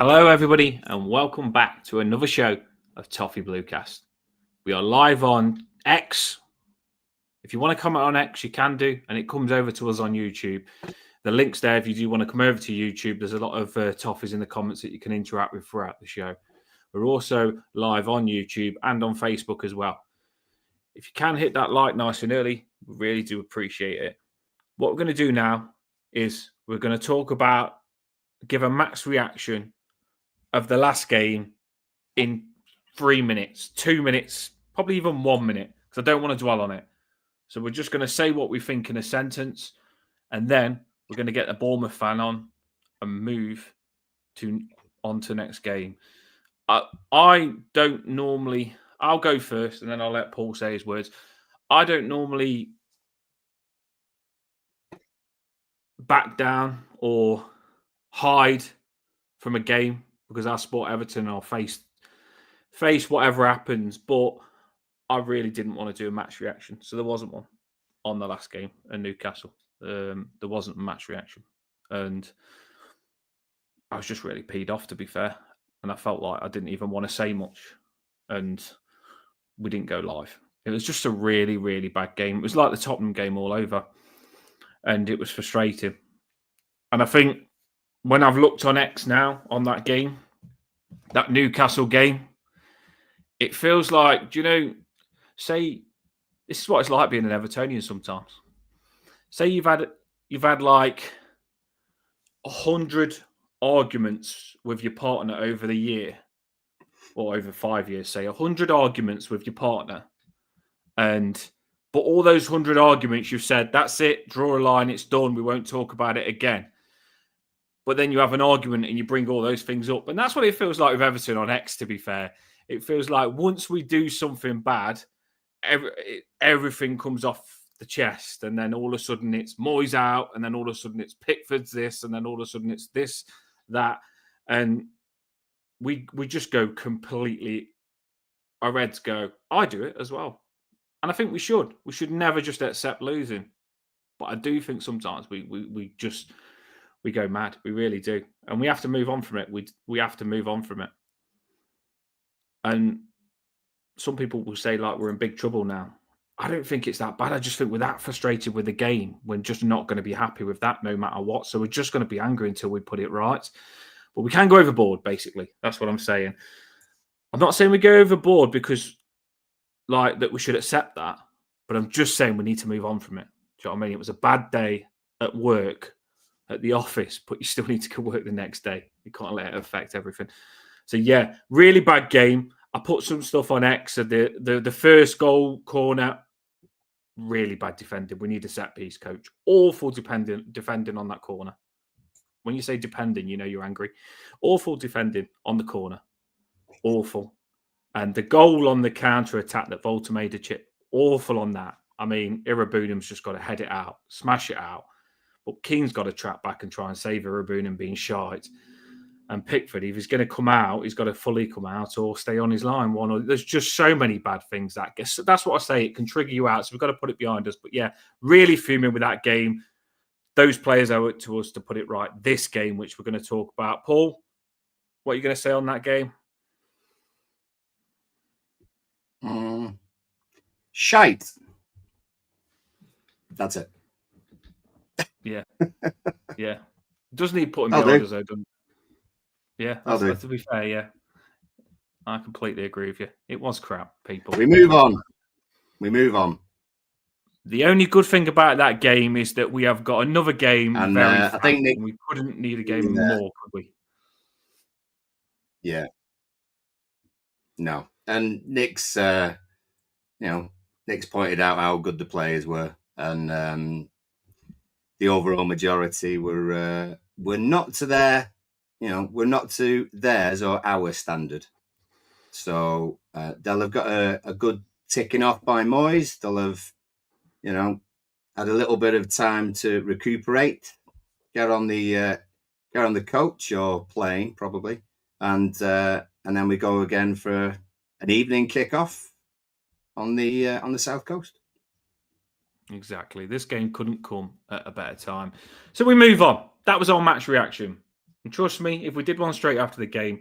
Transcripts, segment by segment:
Hello, everybody, and welcome back to another show of Toffee Bluecast. We are live on X. If you want to comment on X, you can do, and it comes over to us on YouTube. The link's there if you do want to come over to YouTube. There's a lot of Toffies in the comments that you can interact with throughout the show. We're also live on YouTube and on Facebook as well. If you can hit that like nice and early, we really do appreciate it. What we're going to do now is we're going to give a max reaction of the last game in 3 minutes, 2 minutes, probably even 1 minute, because I don't want to dwell on it. So we're just going to say what we think in a sentence, and then we're going to get the Bournemouth fan on and move on to the next game. I don't normally... I'll go first, and then I'll let Paul say his words. I don't normally back down or hide from a game because I support Everton and I'll face whatever happens. But I really didn't want to do a match reaction. So there wasn't one on the last game at Newcastle. There wasn't a match reaction. And I was just really peed off, to be fair. And I felt like I didn't even want to say much. And we didn't go live. It was just a really, really bad game. It was like the Tottenham game all over. And it was frustrating. And I think when I've looked on X now on that game, that Newcastle game, it feels like, say, this is what it's like being an Evertonian sometimes. Say you've had like 100 arguments with your partner over the year, or over 5 years, say 100 arguments with your partner. But all those 100 arguments you've said, that's it, draw a line, it's done, we won't talk about it again. But then you have an argument and you bring all those things up. And that's what it feels like with Everton on X, to be fair. It feels like once we do something bad, everything comes off the chest. And then all of a sudden it's Moyes out. And then all of a sudden it's Pickford's this. And then all of a sudden it's this, that. And we just go completely, our heads go, I do it as well. And I think we should. We should never just accept losing. But I do think sometimes we go mad. We really do. And we have to move on from it. We have to move on from it. And some people will say, like, we're in big trouble now. I don't think it's that bad. I just think we're that frustrated with the game. We're just not going to be happy with that no matter what. So we're just going to be angry until we put it right. But we can go overboard, basically. That's what I'm saying. I'm not saying we go overboard because, like, that we should accept that. But I'm just saying we need to move on from it. Do you know what I mean? It was a bad day at work, at the office, but you still need to go work the next day. You can't let it affect everything. So, yeah, really bad game. I put some stuff on X. The first goal corner, really bad defending. We need a set piece, coach. Awful defending on that corner. When you say defending, you know you're angry. Awful defending on the corner. Awful. And the goal on the counter-attack that Volta made a chip, awful on that. I mean, Irabunim's just got to head it out, smash it out. But Keane's got to track back and try and save Irabunim being shite. And Pickford, if he's going to come out, he's got to fully come out or stay on his line. There's just so many bad things that's what I say. It can trigger you out. So we've got to put it behind us. But yeah, really fuming with that game. Those players owe it to us to put it right. This game, which we're going to talk about. Paul, what are you going to say on that game? Shite. That's it. Yeah. Yeah. Doesn't need putting behind us, though, doesn't it? Yeah, that's to be fair, yeah. I completely agree with you. It was crap, people. We move on. The only good thing about that game is that we have got another game. And I think Nick, we couldn't need a game more, could we? Yeah. No. And Nick's pointed out how good the players were. And the overall majority were not to their, we're not to theirs or our standard. So they'll have got a good ticking off by Moyes. They'll have, had a little bit of time to recuperate, get on the coach or plane probably, and then we go again for an evening kickoff on the South Coast. Exactly. This game couldn't come at a better time. So we move on. That was our match reaction. And trust me, if we did one straight after the game,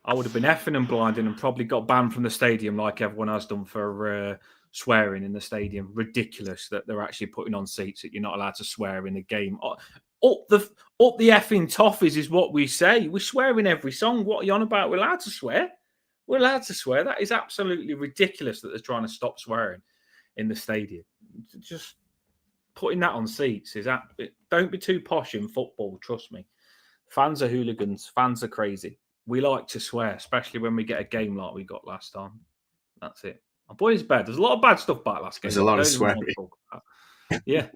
I would have been effing and blinding and probably got banned from the stadium like everyone has done for swearing in the stadium. Ridiculous that they're actually putting on seats that you're not allowed to swear in the game. Up the effing Toffees is what we say. We swear in every song. What are you on about? We're allowed to swear. We're allowed to swear. That is absolutely ridiculous that they're trying to stop swearing in the stadium. Just putting that on seats is that. Don't be too posh in football. Trust me. Fans are hooligans. Fans are crazy. We like to swear, especially when we get a game like we got last time. That's it. My boy's bad. There's a lot of bad stuff about last game. There's a lot of Don't even want swearing. to talk about. Yeah.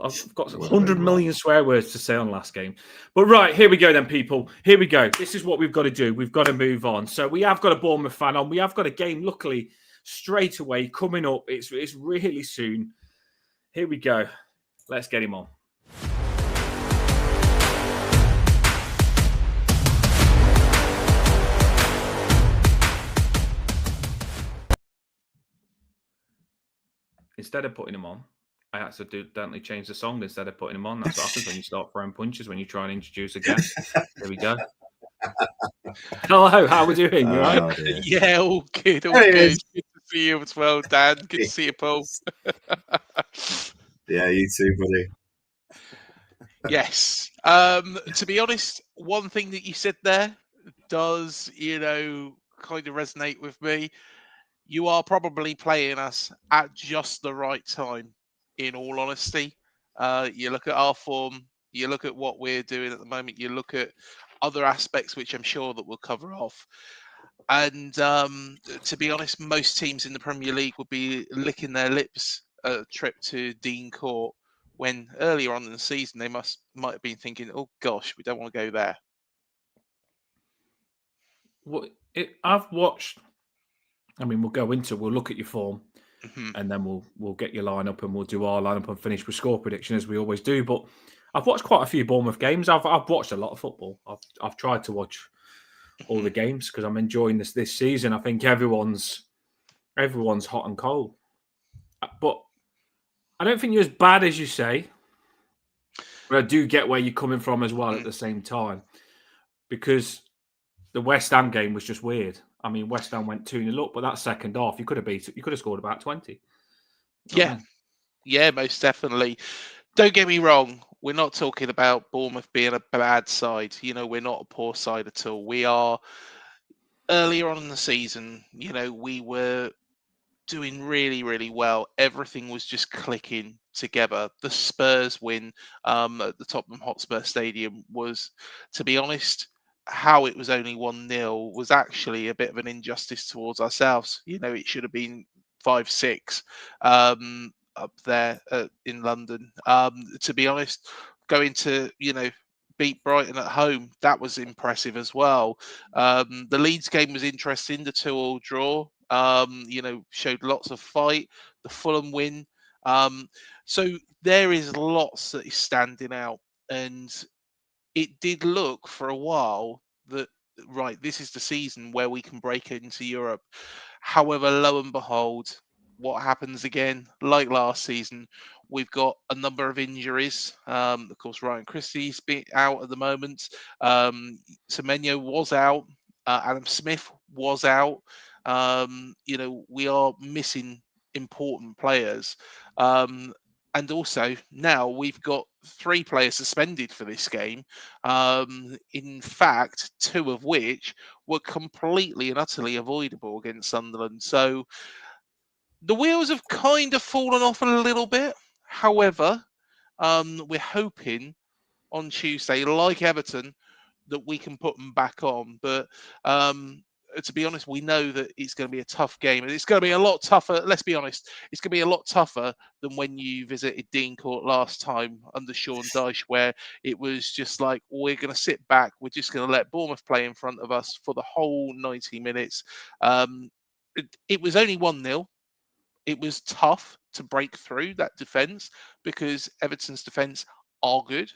I've got 100 million swear words to say on last game. But right, here we go then, people. Here we go. This is what we've got to do. We've got to move on. So we have got a Bournemouth fan on. We have got a game, luckily, straight away coming up. It's really soon. Here we go. Let's get him on. Instead of putting him on, I accidentally changed the song instead of putting him on. That's what happens when you start throwing punches, when you try and introduce a guest. There we go. Hello, how are we doing? You right? Yeah, all good, all good. Good to see you as well, Dan. Good to see you, Paul. Yeah, you too, buddy. Yes. To be honest, one thing that you said there does, kind of resonate with me. You are probably playing us at just the right time, in all honesty. You look at our form, you look at what we're doing at the moment, you look at other aspects, which I'm sure that we'll cover off. And to be honest, most teams in the Premier League would be licking their lips a trip to Dean Court, when earlier on in the season they might have been thinking, oh gosh, we don't want to go there. I've watched. I mean, we'll look at your form, Mhm. and then we'll get your lineup, and we'll do our lineup and finish with score prediction as we always do. But I've watched quite a few Bournemouth games. I've watched a lot of football. I've tried to watch all the games because I'm enjoying this season. I think everyone's hot and cold, but I don't think you're as bad as you say. But I do get where you're coming from as well at the same time, because the West Ham game was just weird. I mean, West Ham went 2-0 up, but that second half, you could have scored about 20. Yeah, most definitely. Don't get me wrong. We're not talking about Bournemouth being a bad side. We're not a poor side at all. We are, earlier on in the season, we were doing really, really well. Everything was just clicking together. The Spurs win at the Tottenham Hotspur Stadium was, to be honest, how it was only 1-0 was actually a bit of an injustice towards ourselves. It should have been 5-6 up there in London. To be honest, going to, beat Brighton at home, that was impressive as well. The Leeds game was interesting, the 2-2 draw. Showed lots of fight. The Fulham win. So there is lots that is standing out, and it did look for a while that, right, this is the season where we can break into Europe. However, lo and behold, what happens again? Like last season, we've got a number of injuries. Of course, Ryan Christie's been out at the moment. Semenyo was out. Adam Smith was out. We are missing important players. And also now we've got 3 players suspended for this game. In fact, 2 of which were completely and utterly avoidable against Sunderland. So the wheels have kind of fallen off a little bit. However, we're hoping on Tuesday, like Everton, that we can put them back on. But to be honest, we know that it's going to be a tough game, and it's going to be a lot tougher. Let's be honest, it's going to be a lot tougher than when you visited Dean Court last time under Sean Dyche, where it was just like, we're going to sit back, we're just going to let Bournemouth play in front of us for the whole 90 minutes. It was only 1-0. It was tough to break through that defence because Everton's defence are good.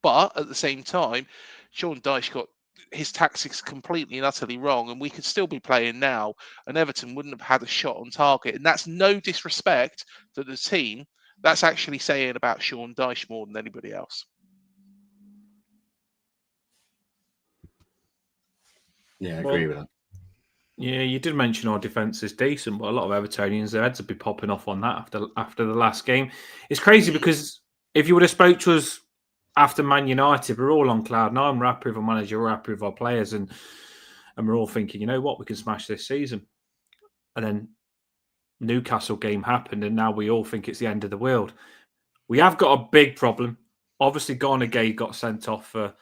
But at the same time, Sean Dyche got his tactics completely and utterly wrong, and we could still be playing now, and Everton wouldn't have had a shot on target. And that's no disrespect to the team. That's actually saying about Sean Dyche more than anybody else. Yeah, I agree with that. Yeah, you did mention our defence is decent, but a lot of Evertonians, their heads would be popping off on that after the last game. It's crazy because if you would have spoke to us after Man United, we're all on cloud nine. We're happy with our manager, we're happy with our players, and we're all thinking, you know what, we can smash this season. And then Newcastle game happened, and now we all think it's the end of the world. We have got a big problem. Obviously, Garner Gay got sent off for.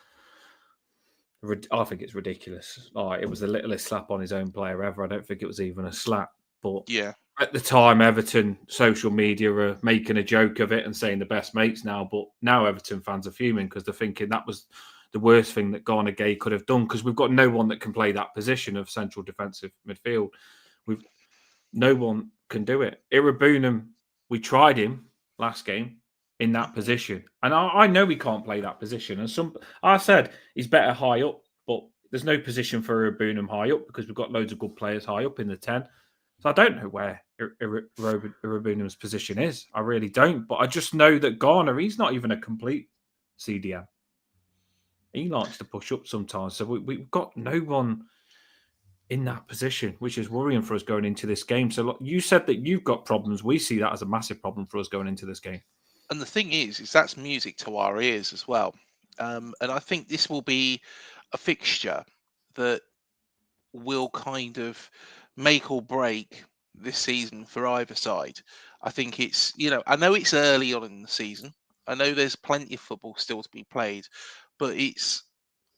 I think it's ridiculous. It was the littlest slap on his own player ever. I don't think it was even a slap. But at the time, Everton social media are making a joke of it and saying the best mates now. But now Everton fans are fuming because they're thinking that was the worst thing that Garner Gay could have done, because we've got no one that can play that position of central defensive midfield. No one can do it. Irabunum, we tried him last game in that position, and I know he can't play that position. And I said he's better high up, but there's no position for Irabunum high up because we've got loads of good players high up in the 10. So I don't know where Irabunum's position is. I really don't. But I just know that Garner, he's not even a complete CDM. He likes to push up sometimes. So we've got no one in that position, which is worrying for us going into this game. So look, you said that you've got problems. We see that as a massive problem for us going into this game. And the thing is that's music to our ears as well. And I think this will be a fixture that will kind of make or break this season for either side. I think it's, I know it's early on in the season. I know there's plenty of football still to be played, but it's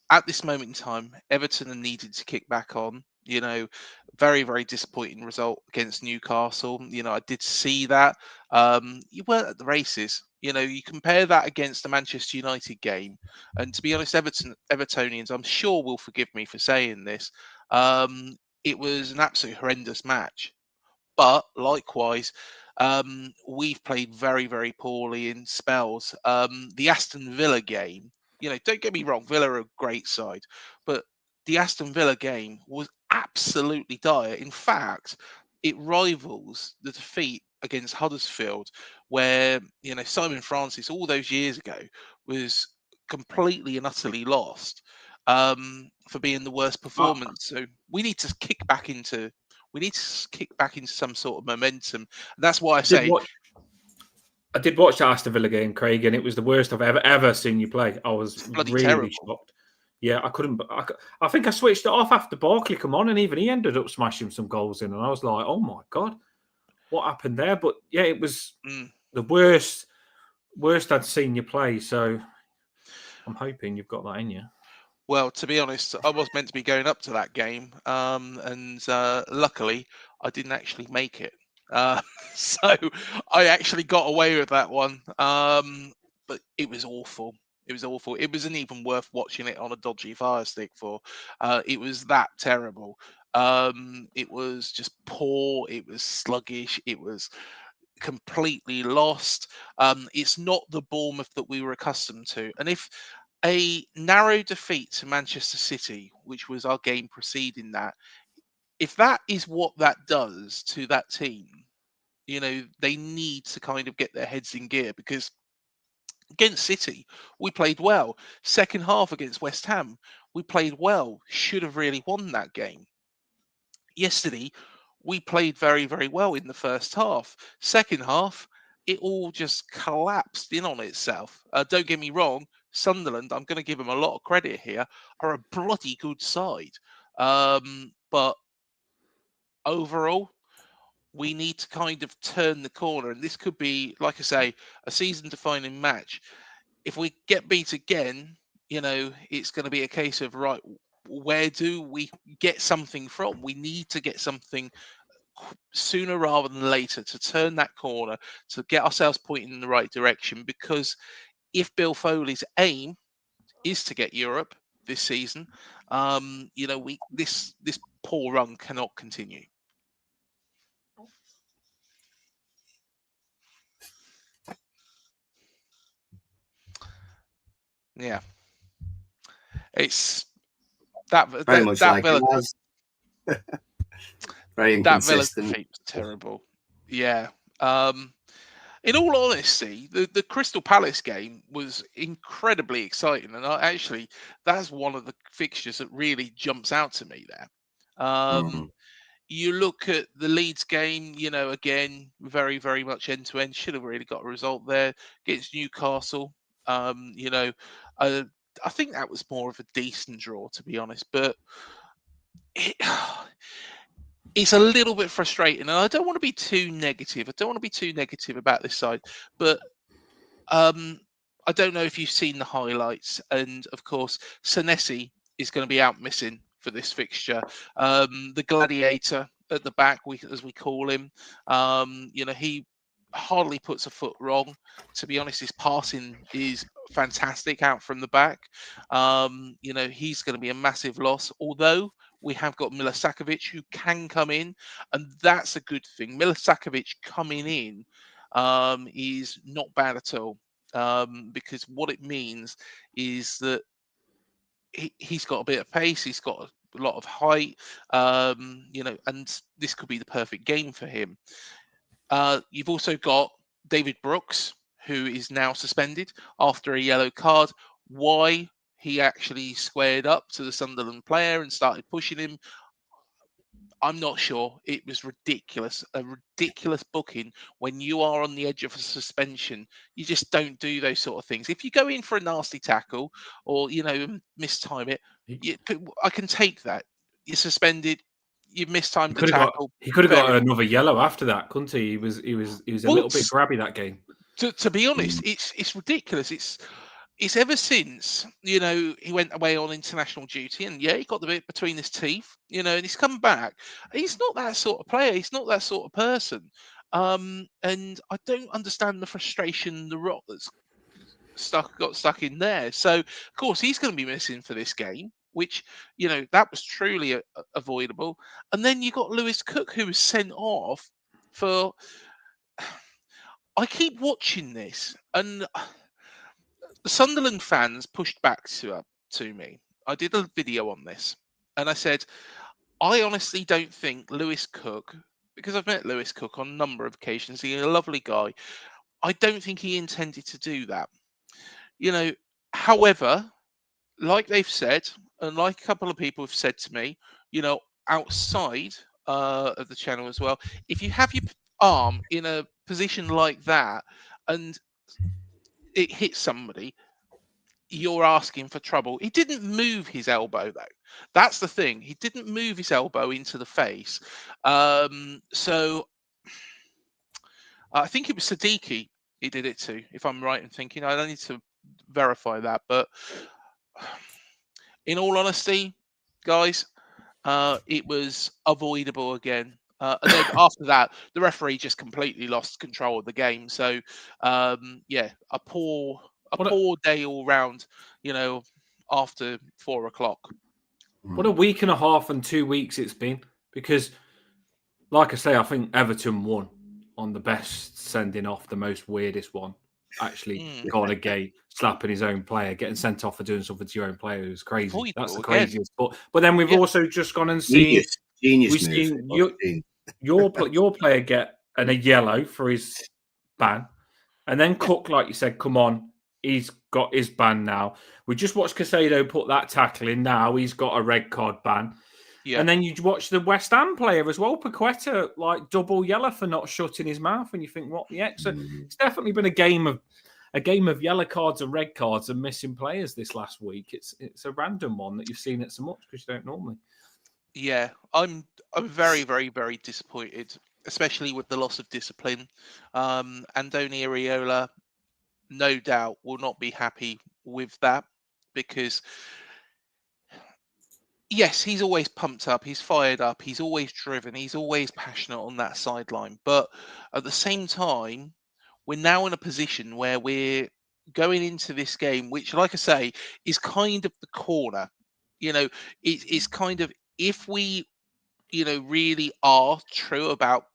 at this moment in time, Everton are needed to kick back on. Very, very disappointing result against Newcastle. I did see that. You weren't at the races. You compare that against the Manchester United game, and to be honest, Evertonians, I'm sure will forgive me for saying this. It was an absolute horrendous match. But likewise, we've played very, very poorly in spells. The Aston Villa game, don't get me wrong, Villa are a great side, but the Aston Villa game was absolutely dire. In fact, it rivals the defeat against Huddersfield, where Simon Francis all those years ago was completely and utterly lost for being the worst performance. So we need to kick back into some sort of momentum. And that's why I did watch the Aston Villa game, Craig, and it was the worst I've ever seen you play. I was really terrible. Shocked. Yeah, I couldn't. I think I switched it off after Barkley come on, and even he ended up smashing some goals in, and I was like, "Oh my god, what happened there?" But yeah, it was the worst I'd seen you play. So I'm hoping you've got that in you. Well, to be honest, I was meant to be going up to that game, and luckily I didn't actually make it. So I actually got away with that one. But it was awful. It was awful. It wasn't even worth watching it on a dodgy Fire Stick for. It was that terrible. It was just poor. It was sluggish. It was completely lost. It's not the Bournemouth that we were accustomed to. And if a narrow defeat to Manchester City, which was our game preceding that, if that is what that does to that team, they need to kind of get their heads in gear, because against City, we played well. Second half against West Ham, we played well. Should have really won that game. Yesterday, we played very, very well in the first half. Second half, it all just collapsed in on itself. Don't get me wrong, Sunderland, I'm going to give them a lot of credit here, are a bloody good side. But overall, we need to kind of turn the corner. And this could be, like I say, a season-defining match. If we get beat again, it's going to be a case of, right, where do we get something from? We need to get something sooner rather than later to turn that corner, to get ourselves pointing in the right direction. Because if Bill Foley's aim is to get Europe this season, this poor run cannot continue. Yeah, it's that very much that like Villa, it was. Very inconsistent. That Villa defeat was terrible. Yeah. In all honesty, the Crystal Palace game was incredibly exciting, and that's one of the fixtures that really jumps out to me there. Mm. You look at the Leeds game, again, very, very much end to end. Should have really got a result there against Newcastle. Um, you know, uh, I think that was more of a decent draw, to be honest, but it, it's a little bit frustrating. And I don't want to be too negative. I don't want to be too negative about this side, but I don't know if you've seen the highlights, and of course, Senesi is going to be out missing for this fixture. The gladiator at the back, as we call him, he hardly puts a foot wrong. To be honest, his passing is fantastic out from the back. He's going to be a massive loss, although we have got Milisakovic who can come in, and that's a good thing. Milisakovic coming in is not bad at all, because what it means is that he's got a bit of pace, he's got a lot of height, and this could be the perfect game for him. You've also got David Brooks, who is now suspended after a yellow card. Why he actually squared up to the Sunderland player and started pushing him, I'm not sure. It was ridiculous, a ridiculous booking. When you are on the edge of a suspension, you just don't do those sort of things. If you go in for a nasty tackle or mistime it, I can take that. You're suspended. You've mistimed the tackle. He could have Fair got enough. another yellow after that, couldn't he? He was a little bit grabby that game. To be honest, it's ridiculous. It's ever since he went away on international duty, and he got the bit between his teeth, and he's come back. He's not that sort of player. He's not that sort of person. And I don't understand the frustration, the rot that's got stuck in there. So of course he's going to be missing for this game, which that was truly avoidable. And then you got Lewis Cook, who was sent off for. I keep watching this, and the Sunderland fans pushed back to me. I did a video on this, and I said, I honestly don't think Lewis Cook, because I've met Lewis Cook on a number of occasions, he's a lovely guy. I don't think he intended to do that. However, like they've said, and like a couple of people have said to me, outside of the channel as well, if you have your arm in a position like that and it hits somebody, you're asking for trouble. He didn't move his elbow though. That's the thing. He didn't move his elbow into the face. So I think it was Siddiqui he did it to, if I'm right in thinking. I don't need to verify that, but in all honesty, guys, it was avoidable again. And then after that, the referee just completely lost control of the game. So, a poor day all round. After 4 o'clock. What a week and a half and 2 weeks it's been. Because, like I say, I think Everton won on the best sending off, the most weirdest one. Actually, got a gate, slapping his own player, getting sent off for doing something to your own player. It was crazy. Avoidable That's the again. craziest. But then we've also just gone and seen. Genius we've seen your player get a yellow for his ban, and then Cook, like you said, come on, he's got his ban now. We just watched Casado put that tackle in. Now he's got a red card ban. Yeah. And then you watch the West Ham player as well, Paqueta, like double yellow for not shutting his mouth, and you think, what the heck? So it's definitely been a game of yellow cards and red cards and missing players this last week. It's a random one that you've seen it so much because you don't normally. Yeah, I'm very, very, very disappointed, especially with the loss of discipline. Andoni Areola, no doubt, will not be happy with that because. Yes, he's always pumped up, he's fired up, he's always driven, he's always passionate on that sideline. But at the same time, we're now in a position where we're going into this game, which, like I say, is kind of the corner. It's kind of, if we, really are true about,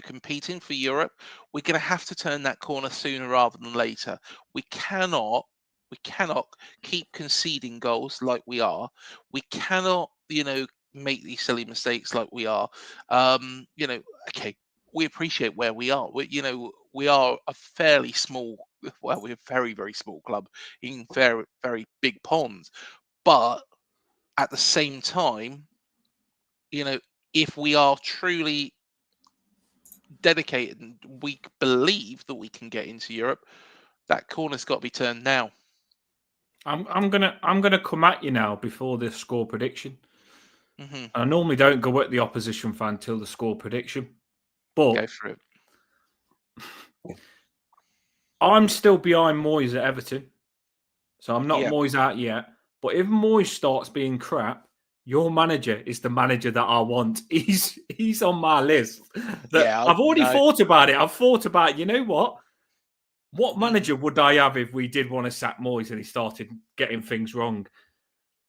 competing for Europe, we're going to have to turn that corner sooner rather than later. We cannot keep conceding goals like we are. We cannot, make these silly mistakes like we are. Okay, we appreciate where we are. We are a fairly small, well, we're a very, very small club in very, very big ponds. But at the same time, if we are truly dedicated and we believe that we can get into Europe, that corner's got to be turned now. I'm gonna come at you now before the score prediction. Mm-hmm. I normally don't go at the opposition fan till the score prediction, but Go for it. I'm still behind Moyes at Everton, so I'm not Yeah. Moyes out yet. But if Moyes starts being crap, your manager is the manager that I want. He's on my list. Yeah, I've already no. thought about it. I've thought about, you know what? What Mhm. manager would I have if we did want to sack Moyes and he started getting things wrong?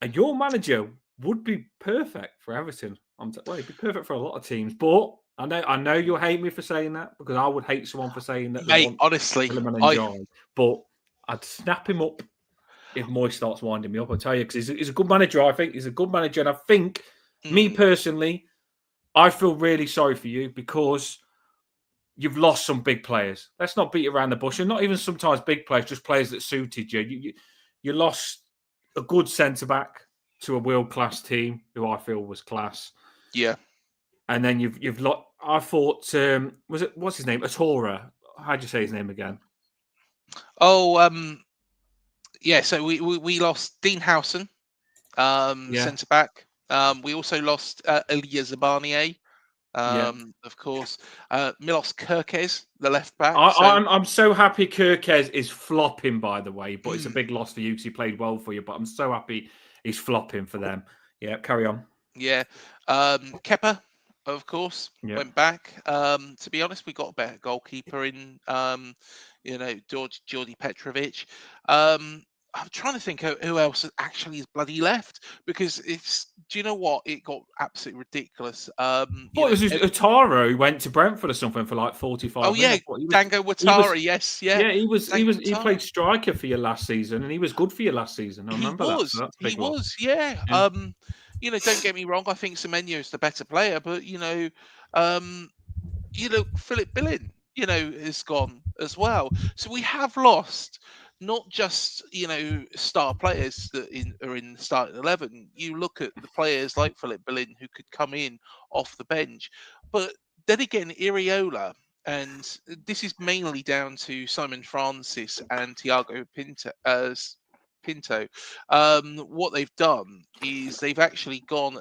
And your manager would be perfect for Everton. Well, he'd be perfect for a lot of teams. But I know you'll hate me for saying that, because I would hate someone for saying that they Mate, want honestly, Tillman and Jai. But I'd snap him up if Moyes starts winding me up. I'll tell you, because he's a good manager. I think he's a good manager, and I think me personally, I feel really sorry for you because you've lost some big players. Let's not beat around the bush, and not even sometimes big players, just players that suited you. You lost a good centre back to a world class team who I feel was class. Yeah. And then you've lost. I thought what's his name? Atora. How'd you say his name again? Oh, yeah. So we lost Dean Howson, centre back. We also lost Elia Zabanier, of course. Milos Kerkez, the left back. I'm so happy Kerkez is flopping, by the way, but it's a big loss for you because he played well for you. But I'm so happy he's flopping for them. Yeah, carry on. Yeah. Kepa, of course, went back. To be honest, we got a better goalkeeper in, Georgi Petrovic. I'm trying to think who else actually is bloody left, because do you know what? It got absolutely ridiculous. What was Otaro who went to Brentford or something for like 45 Oh yeah, minutes? Dango Watara. Yes, yeah. Yeah, he played striker for you last season, and he was good for you last season. I remember that. So that's a big loss. Yeah. Don't get me wrong. I think Semenyo is the better player, but Philip Billin, has gone as well. So we have lost not just star players that are in the starting 11. You look at the players like Philip Billin who could come in off the bench, but then again, Iriola. And this is mainly down to Simon Francis and Thiago Pinto. What they've done is they've actually gone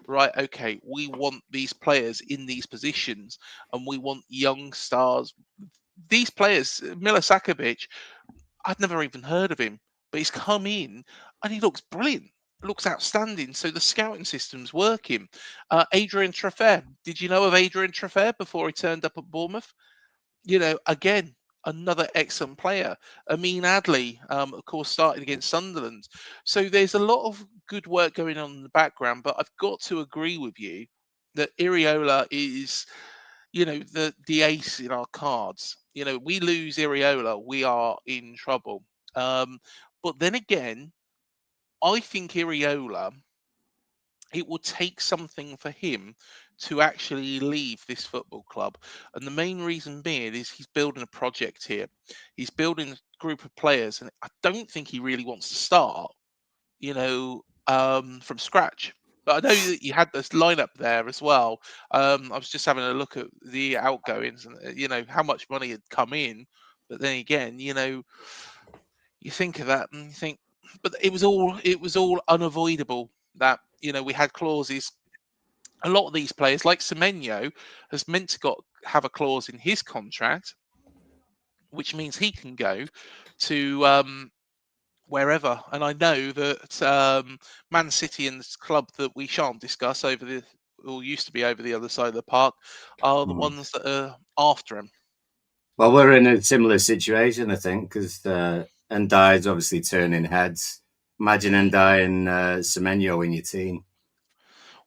right. Okay, we want these players in these positions, and we want young stars. These players, Milisakovic, I'd never even heard of him, but he's come in and he looks brilliant. Looks outstanding. So the scouting system's working. Adrian Traffer. Did you know of Adrian Traffer before he turned up at Bournemouth? Again, another excellent player. Amin Adley, of course, started against Sunderland. So there's a lot of good work going on in the background, but I've got to agree with you that Iriola is, the ace in our cards. We lose Iriola, we are in trouble. But then again, I think Iriola, it will take something for him to actually leave this football club. And the main reason being is he's building a project here. He's building a group of players, and I don't think he really wants to start, from scratch. But I know that you had this lineup there as well. I was just having a look at the outgoings and how much money had come in. But then again, you think of that and you think, but it was all unavoidable that we had clauses. A lot of these players, like Semenyo, has meant to have a clause in his contract, which means he can go to wherever. And I know that Man City and this club that we shan't discuss used to be over the other side of the park, are the ones that are after him. Well, we're in a similar situation, I think, because Ndai's obviously turning heads. Imagine Ndai and Semenyo in your team.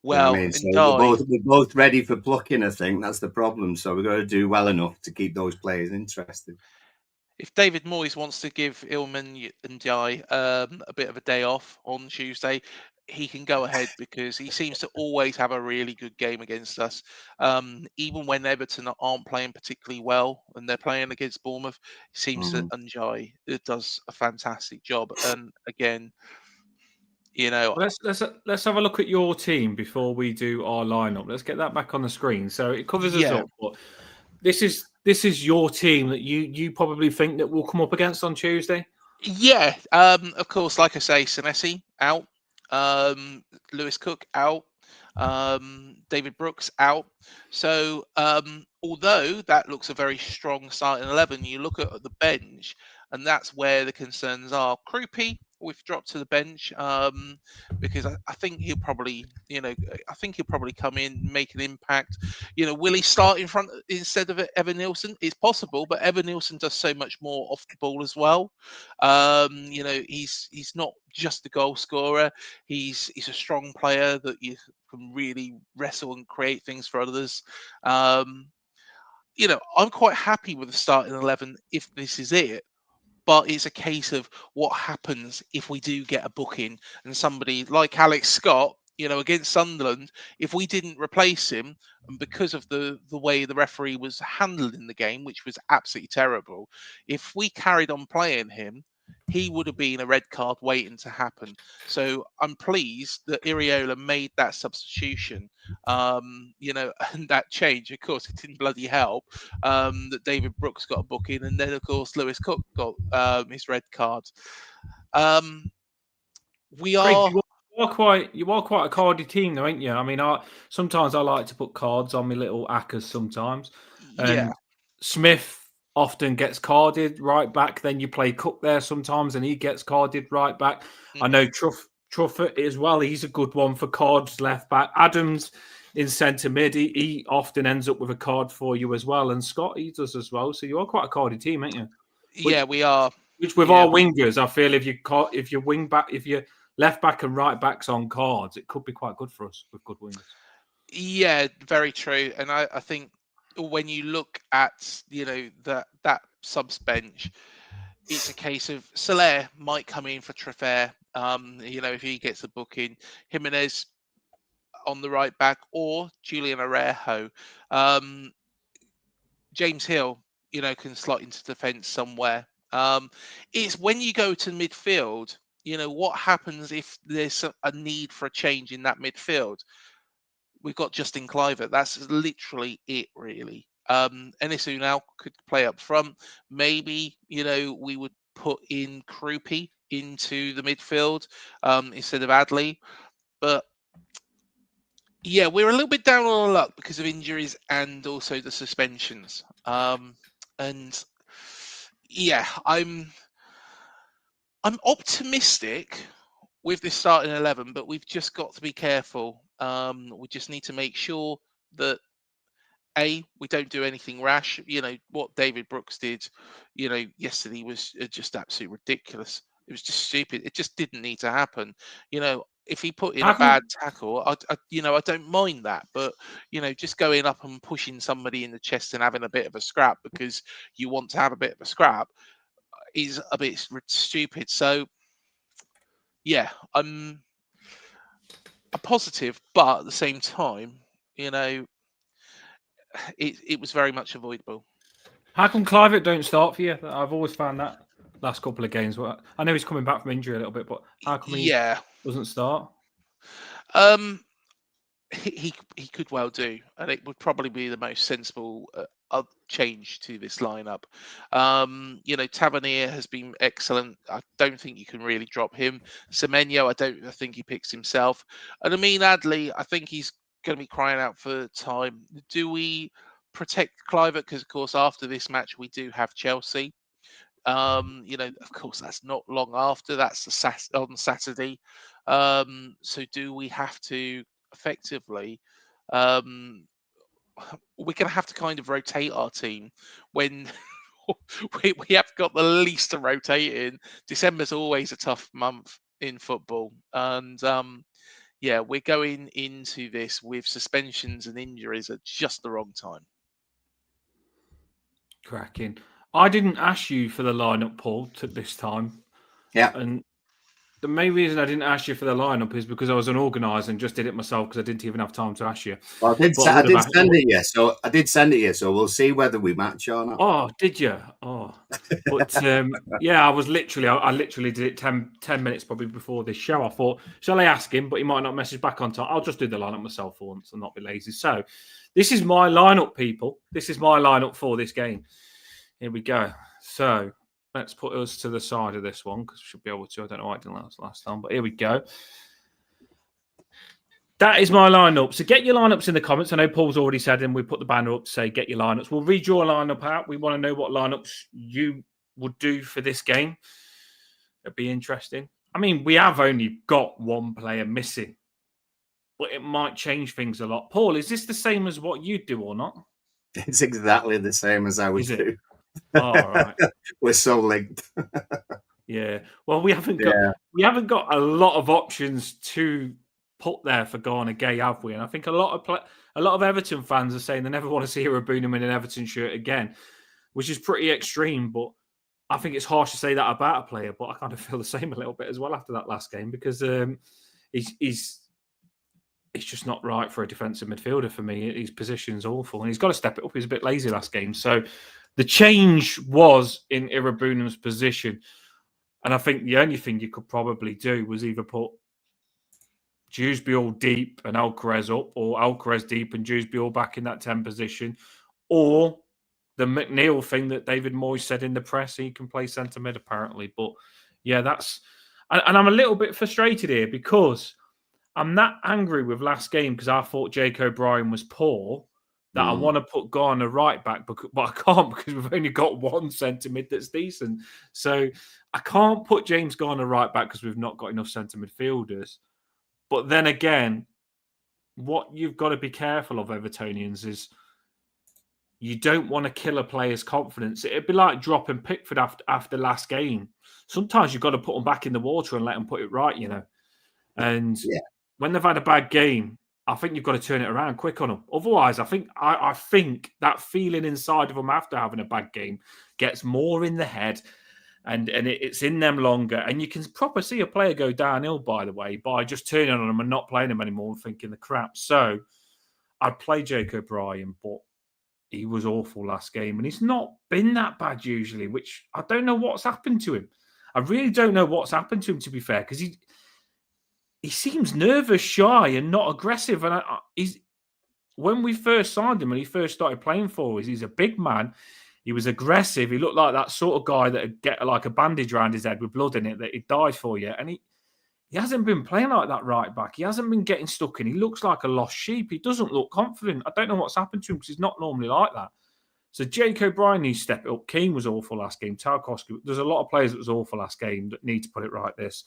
Well, you know I mean? So we're both ready for plucking, I think. That's the problem. So we've got to do well enough to keep those players interested. If David Moyes wants to give Ilman Ndiaye a bit of a day off on Tuesday, he can go ahead because he seems to always have a really good game against us. Even when Everton aren't playing particularly well and they're playing against Bournemouth, it seems that Njai does a fantastic job. And again, Let's have a look at your team before we do our lineup. Let's get that back on the screen. So it covers us yeah, up, but this is your team that you probably think that we'll come up against on Tuesday. yeah. Of course, like I say, Senesi out, Lewis Cook out, David Brooks out. So although that looks a very strong starting 11, you look at the bench, and that's where the concerns are. Krupi, we've dropped to the bench because I think he'll probably, I think he'll probably come in, make an impact. Will he start in front instead of Evan Nielsen? It's possible, but Evan Nielsen does so much more off the ball as well. He's not just a goal scorer. He's a strong player that you can really wrestle and create things for others. I'm quite happy with the starting 11 if this is it. But it's a case of what happens if we do get a booking and somebody like Alex Scott, against Sunderland, if we didn't replace him, and because of the way the referee was handling the game, which was absolutely terrible, if we carried on playing him, he would have been a red card waiting to happen. So I'm pleased that Iriola made that substitution, and that change. Of course, it didn't bloody help that David Brooks got a booking, and then of course Lewis Cook got his red card. We Craig, are. you are quite a cardy team, though, ain't you? I mean, sometimes I like to put cards on my little Ackers sometimes, Yeah. and Smith often gets carded right back. Then you play Cook there sometimes, and he gets carded right back. I know Truffert as well. He's a good one for cards left back. Adams in centre mid, he often ends up with a card for you as well, and Scott he does as well. So you are quite a cardy team, ain't you? Yeah, we are. Which with our wingers, I feel if you wing back, if you left back and right backs on cards, it could be quite good for us with good wingers. Yeah, very true. And I think when you look at that subs bench, it's a case of Soler might come in for Traffair. If he gets a booking, Jimenez on the right back, or Julian Arejo. James Hill, can slot into defence somewhere. It's when you go to midfield, what happens if there's a need for a change in that midfield? We've got Justin Clivert. That's literally it, really. Enisu now could play up front. Maybe, we would put in Krupi into the midfield instead of Adley. But yeah, we're a little bit down on our luck because of injuries and also the suspensions. And yeah, I'm optimistic with this starting 11, but we've just got to be careful. We just need to make sure that we don't do anything rash. What David Brooks did, yesterday was just absolutely ridiculous. It was just stupid. It just didn't need to happen. If he put in a bad tackle, I don't mind that. But just going up and pushing somebody in the chest and having a bit of a scrap because you want to have a bit of a scrap is a bit stupid. So yeah, I'm a positive, but at the same time, it was very much avoidable. How come Clivert don't start for you? I've always found that last couple of games. I know he's coming back from injury a little bit, but how come he doesn't start? He could well do, and it would probably be the most sensible change to this lineup. Tavernier has been excellent. I don't think you can really drop him. Semenyo, I think he picks himself. And Adley, I think he's going to be crying out for time. Do we protect Clivert? Because of course, after this match, we do have Chelsea. Of course, that's not long after. That's on Saturday. So do we have to effectively? We're going to have to kind of rotate our team when we have got the least to rotate in. December's always a tough month in football, and we're going into this with suspensions and injuries at just the wrong time. Cracking. I didn't ask you for the lineup, Paul, this time. Yeah. And the main reason I didn't ask you for the lineup is because I was unorganised and just did it myself because I didn't even have time to ask you. Well, I did send it you, so I did send it you. So we'll see whether we match or not. Oh, did you? Oh, but yeah, I literally did it 10 minutes probably before this show. I thought, shall I ask him? But he might not message back on time. I'll just do the lineup myself for once and not be lazy. So, this is my lineup, people. This is my lineup for this game. Here we go. So, let's put us to the side of this one because we should be able to. I don't know why I didn't last time, but here we go. That is my lineup. So get your lineups in the comments. I know Paul's already said, and we put the banner up to say get your lineups. We'll read your lineup out. We want to know what lineups you would do for this game. It'd be interesting. I mean, we have only got one player missing, but it might change things a lot. Paul, is this the same as what you do or not? It's exactly the same as I would do. All right. We're so linked. Yeah. Well, we haven't got a lot of options to put there for Garner Gay, have we? And I think a lot of Everton fans are saying they never want to see Bournemouth in an Everton shirt again, which is pretty extreme. But I think it's harsh to say that about a player. But I kind of feel the same a little bit as well after that last game because he's just not right for a defensive midfielder for me. His position's awful, and he's got to step it up. He was a bit lazy last game, so the change was in Bournemouth's position. And I think the only thing you could probably do was either put Dewsbury all deep and Alcaraz up, or Alcaraz deep and Dewsbury all back in that 10 position, or the McNeil thing that David Moyes said in the press, he can play centre mid apparently. But yeah, and I'm a little bit frustrated here because I'm that angry with last game because I thought Jake O'Brien was poor that I want to put Garner right back, but I can't because we've only got one centre mid that's decent. So I can't put James Garner right back because we've not got enough centre midfielders. But then again, what you've got to be careful of, Evertonians, is you don't want to kill a player's confidence. It'd be like dropping Pickford after last game. Sometimes you've got to put them back in the water and let them put it right, you know. And when they've had a bad game, I think you've got to turn it around quick on them. Otherwise, I think that feeling inside of them after having a bad game gets more in the head, and it's in them longer. And you can proper see a player go downhill, by the way, by just turning on them and not playing them anymore and thinking the crap. So I'd play Jake O'Brien, but he was awful last game, and he's not been that bad usually, which I don't know what's happened to him. I really don't know what's happened to him, to be fair, because he seems nervous, shy, and not aggressive. And when we first signed him and he first started playing for us, he's a big man. He was aggressive. He looked like that sort of guy that would get like a bandage around his head with blood in it that he'd die for you. And he hasn't been playing like that right back. He hasn't been getting stuck in. He looks like a lost sheep. He doesn't look confident. I don't know what's happened to him because he's not normally like that. So Jake O'Brien needs to step it up. Keane was awful last game. Tarkowski. There's a lot of players that was awful last game that need to put it right this.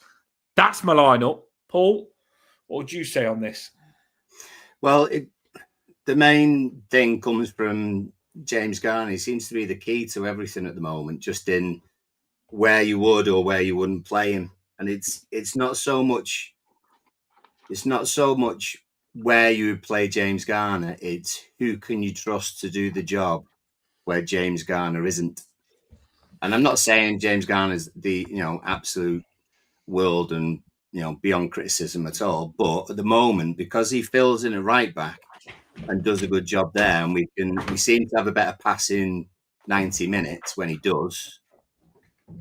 That's my lineup. Paul, what would you say on this? Well, the main thing comes from James Garner. He seems to be the key to everything at the moment, just in where you would or where you wouldn't play him. And it's not so much where you would play James Garner. It's who can you trust to do the job where James Garner isn't. And I'm not saying James Garner's the absolute world and beyond criticism at all. But at the moment, because he fills in a right back and does a good job there, and we seem to have a better pass in 90 minutes when he does,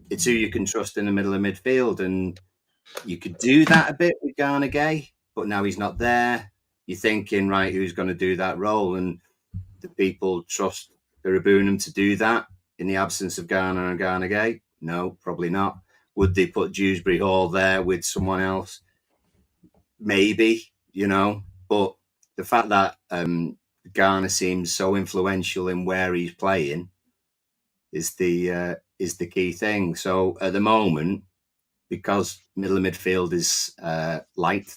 it's who you can trust in the middle of midfield. And you could do that a bit with Garner Gay, but now he's not there. You're thinking, right, who's going to do that role? And do people trust Bournemouth to do that in the absence of Garner and Garner Gay? No, probably not. Would they put Dewsbury Hall there with someone else? Maybe, But the fact that Garner seems so influential in where he's playing is the key thing. So at the moment, because middle of midfield is light,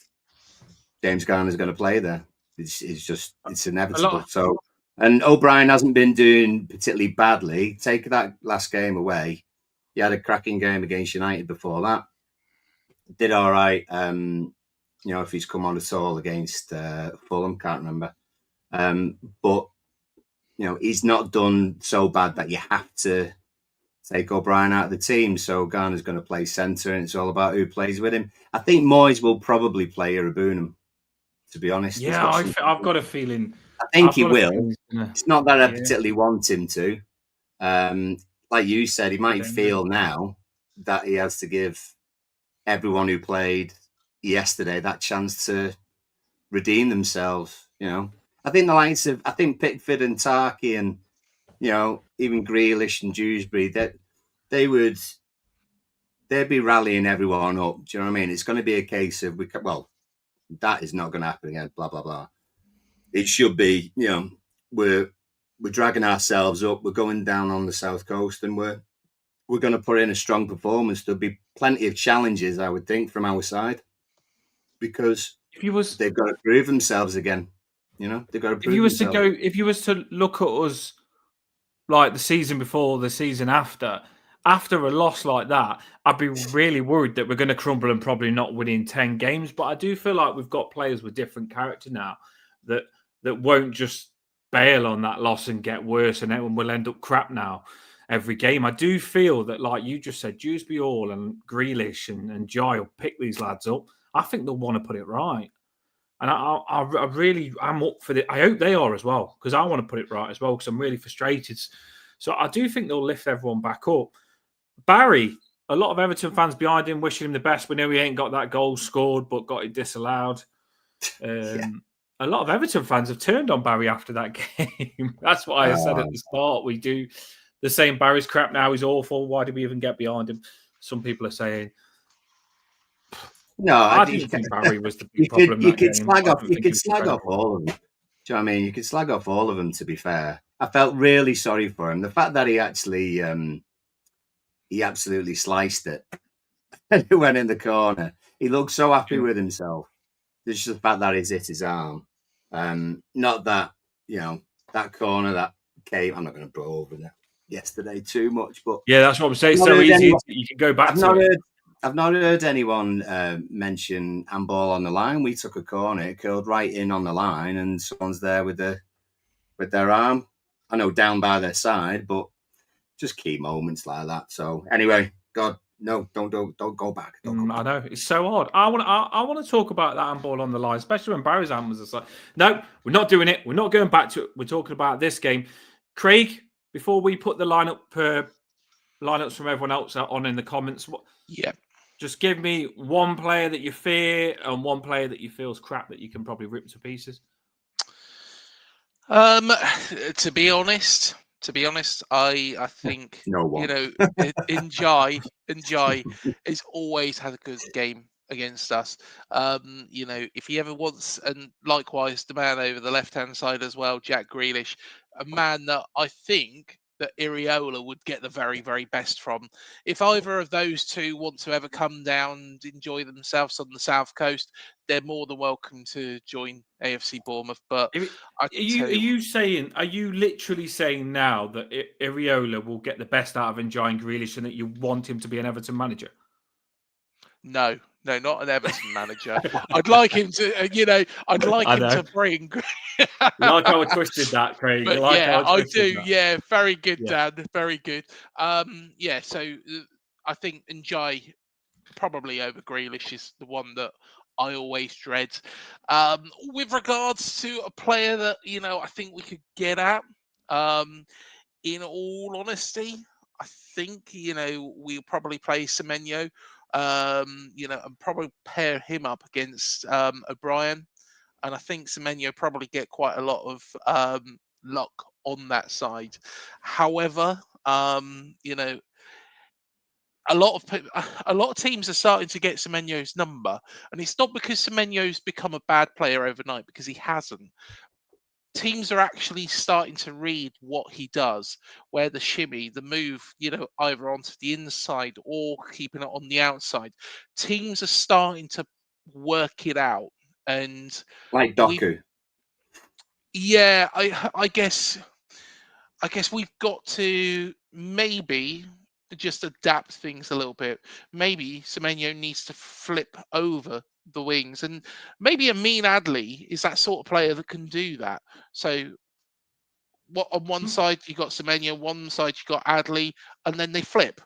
James Garner's going to play there. It's inevitable. So, and O'Brien hasn't been doing particularly badly. Take that last game away. He had a cracking game against United before that. Did all right, if he's come on at all against Fulham, can't remember. But, he's not done so bad that you have to take O'Brien out of the team. So Garner's going to play centre, and it's all about who plays with him. I think Moyes will probably play Irabunum, to be honest. Yeah, I've got a feeling. I think I've he got a will. feeling he's gonna, It's not that I yeah, particularly want him to. Like you said, he might feel now that he has to give everyone who played yesterday that chance to redeem themselves. You know, I think the likes of Pickford and Tarky and even Grealish and Dewsbury, that they'd be rallying everyone up. Do you know what I mean? It's going to be a case of that is not going to happen again. Blah blah blah. It should be. We're dragging ourselves up. We're going down on the south coast, and we're going to put in a strong performance. There'll be plenty of challenges, I would think, from our side, because they've got to prove themselves again. They've got to prove themselves. If you was to look at us like the season before, the season after a loss like that, I'd be really worried that we're going to crumble and probably not winning 10 games. But I do feel like we've got players with different character now that won't just bail on that loss and get worse, and then we'll end up crap now every game. I do feel that, like you just said, Dewsbury Hall and Grealish and Jai will pick these lads up. I think they'll want to put it right. And I'm up for it. I hope they are as well, because I want to put it right as well, because I'm really frustrated. So I do think they'll lift everyone back up. Barry, a lot of Everton fans behind him, wishing him the best. We know he ain't got that goal scored, but got it disallowed. Yeah. A lot of Everton fans have turned on Barry after that game. That's what I said at the start. We do the same. Barry's crap now. He's awful. Why did we even get behind him? Some people are saying. No, I didn't think Barry was the big problem. You could slag off all of them. Do you know what I mean? You could slag off all of them, to be fair. I felt really sorry for him. The fact that he actually he absolutely sliced it and he went in the corner. He looked so happy with himself. It's just the fact that he's hit his arm. Not that, that corner that came. I'm not going to go over that yesterday too much, but yeah, that's what I'm saying. It's so easy. You can go back to it. I've not heard anyone mention handball on the line. We took a corner, it curled right in on the line, and someone's there with their arm. I know down by their side, but just key moments like that. So anyway, God, no, don't go back. Don't go back. I know, it's so odd. I want to talk about that handball on the line, especially when Barry's hand was just like, no, we're not doing it. We're not going back to it. We're talking about this game. Craig, before we put the lineups from everyone else on in the comments, just give me one player that you fear and one player that you feel's crap that you can probably rip to pieces. To be honest, I think No one. Njai has always had a good game against us. If he ever wants, and likewise the man over the left-hand side as well, Jack Grealish, a man that I think that Iriola would get the very, very best from. If either of those two want to ever come down and enjoy themselves on the south coast, they're more than welcome to join AFC Bournemouth. But are you literally saying now that Iriola will get the best out of Njai and Grealish, and that you want him to be an Everton manager? No, not an Everton manager. I'd like him to, I'd like him to bring. Like how I twisted that, Craig. But I do. That. Yeah, very good, Dan. Very good. So I think Njai probably over Grealish is the one that I always dread. With regards to a player that I think we could get at, in all honesty, I think we'll probably play Semenyo. And probably pair him up against O'Brien. And I think Semenyo probably get quite a lot of luck on that side. However, a lot of teams are starting to get Semenyo's number, and it's not because Semenyo's become a bad player overnight, because he hasn't. Teams are actually starting to read what he does, where the shimmy, the move, either onto the inside or keeping it on the outside. Teams are starting to work it out, and like Doku. I guess we've got to maybe just adapt things a little bit. Maybe Semenyo needs to flip over the wings, and maybe Amin Adli is that sort of player that can do that. So what on one side you got Semenyo, one side you got Adley, and then they flip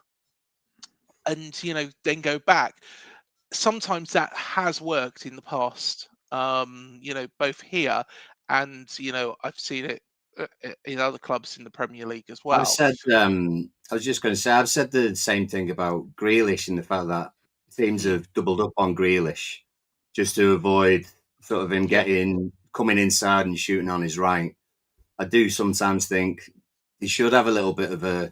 and then go back. Sometimes that has worked in the past, both here and I've seen it in other clubs in the Premier League as I've well. said, I was just going to say, I've said the same thing about Grealish and the fact that teams have doubled up on Grealish just to avoid sort of him coming inside and shooting on his right. I do sometimes think he should have a little bit of a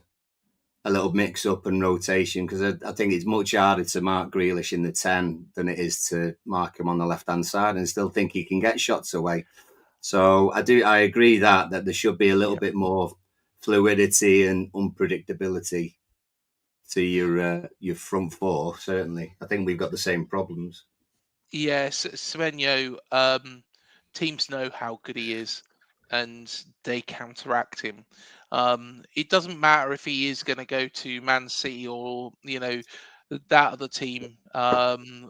little mix up and rotation, because I think it's much harder to mark Grealish in the 10 than it is to mark him on the left hand side, and still think he can get shots away. So I agree that there should be a little bit more fluidity and unpredictability to your front four. Certainly, I think we've got the same problems. Yes, Semenyo, teams know how good he is and they counteract him. It doesn't matter if he is going to go to Man City or, that other team,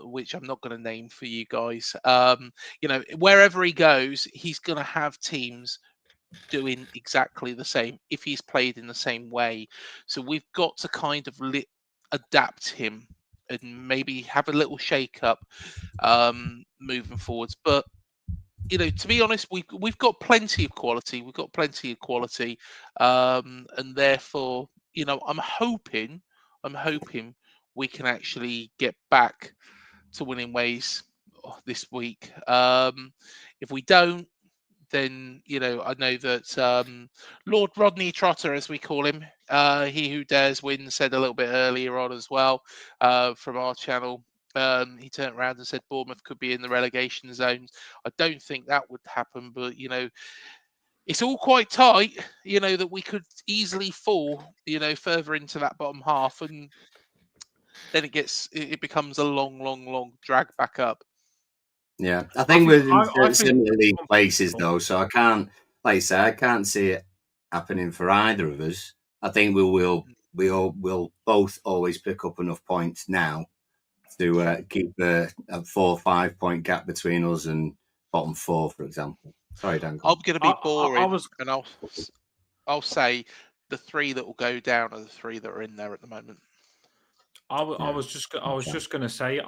which I'm not going to name for you guys. Wherever he goes, he's going to have teams doing exactly the same if he's played in the same way. So we've got to kind of adapt him and maybe have a little shake up moving forwards. But to be honest, we've got plenty of quality. We've got plenty of quality, and therefore, I'm hoping we can actually get back to winning ways this week. If we don't, then I know that Lord Rodney Trotter, as we call him, he who dares win, said a little bit earlier on as well from our channel. He turned around and said Bournemouth could be in the relegation zones. I don't think that would happen, but it's all quite tight. That we could easily fall, further into that bottom half, and then it becomes a long drag back up. Yeah, I think we're in think similarly places though, so I can't, like I say, I can't see it happening for either of us. I think we'll both always pick up enough points now to keep a 4 or 5 point gap between us and bottom four, for example. Sorry, Dan. I'm going to be boring, was and I'll say the three that will go down are the three that are in there at the moment. I was just going to say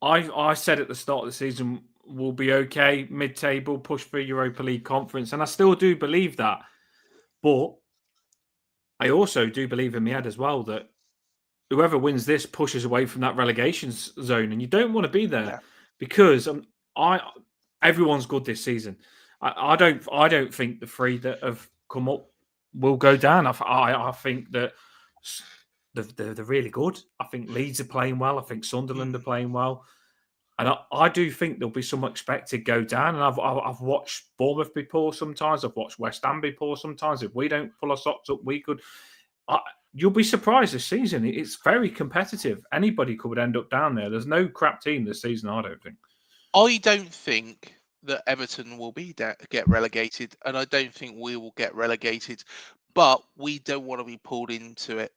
I said at the start of the season we'll be okay, mid-table, push for Europa League conference, and I still do believe that. But I also do believe in my head as well that whoever wins this pushes away from that relegation zone, and you don't want to be there because everyone's good this season. I don't think the three that have come up will go down. I think that they're really good. I think Leeds are playing well. I think Sunderland are playing well. And I do think there'll be some expected go down. And I've watched Bournemouth be poor sometimes. I've watched West Ham be poor sometimes. If we don't pull our socks up, we could. You'll be surprised this season. It's very competitive. Anybody could end up down there. There's no crap team this season, I don't think. I don't think that Everton will get relegated, and I don't think we will get relegated. But we don't want to be pulled into it.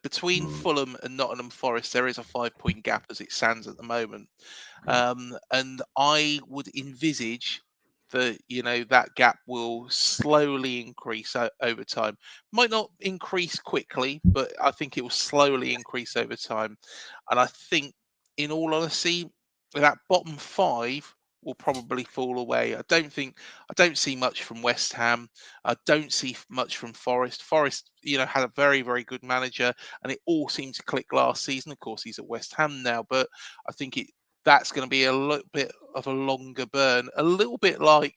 Between Fulham and Nottingham Forest, there is a 5-point gap as it stands at the moment. And I would envisage that, that gap will slowly increase over time. Might not increase quickly, but I think it will slowly increase over time. And I think, in all honesty, that bottom five will probably fall away. I don't see much from West Ham. I don't see much from Forest. Forest, had a very, very good manager, and it all seemed to click last season. Of course, he's at West Ham now, but I think that's going to be a little bit of a longer burn. A little bit like,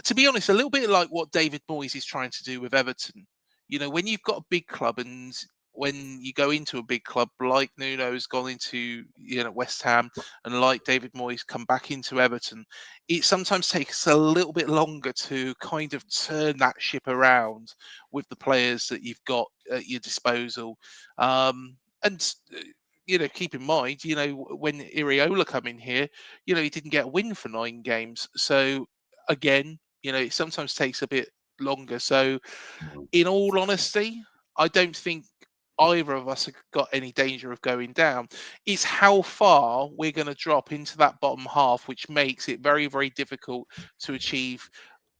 to be honest, a little bit like what David Moyes is trying to do with Everton. When you've got a big club and when you go into a big club like Nuno's gone into West Ham and like David Moyes come back into Everton, it sometimes takes a little bit longer to kind of turn that ship around with the players that you've got at your disposal. And keep in mind, when Iriola come in here, he didn't get a win for 9 games. So again, it sometimes takes a bit longer. So in all honesty, I don't think either of us have got any danger of going down. It's how far we're going to drop into that bottom half, which makes it very, very difficult to achieve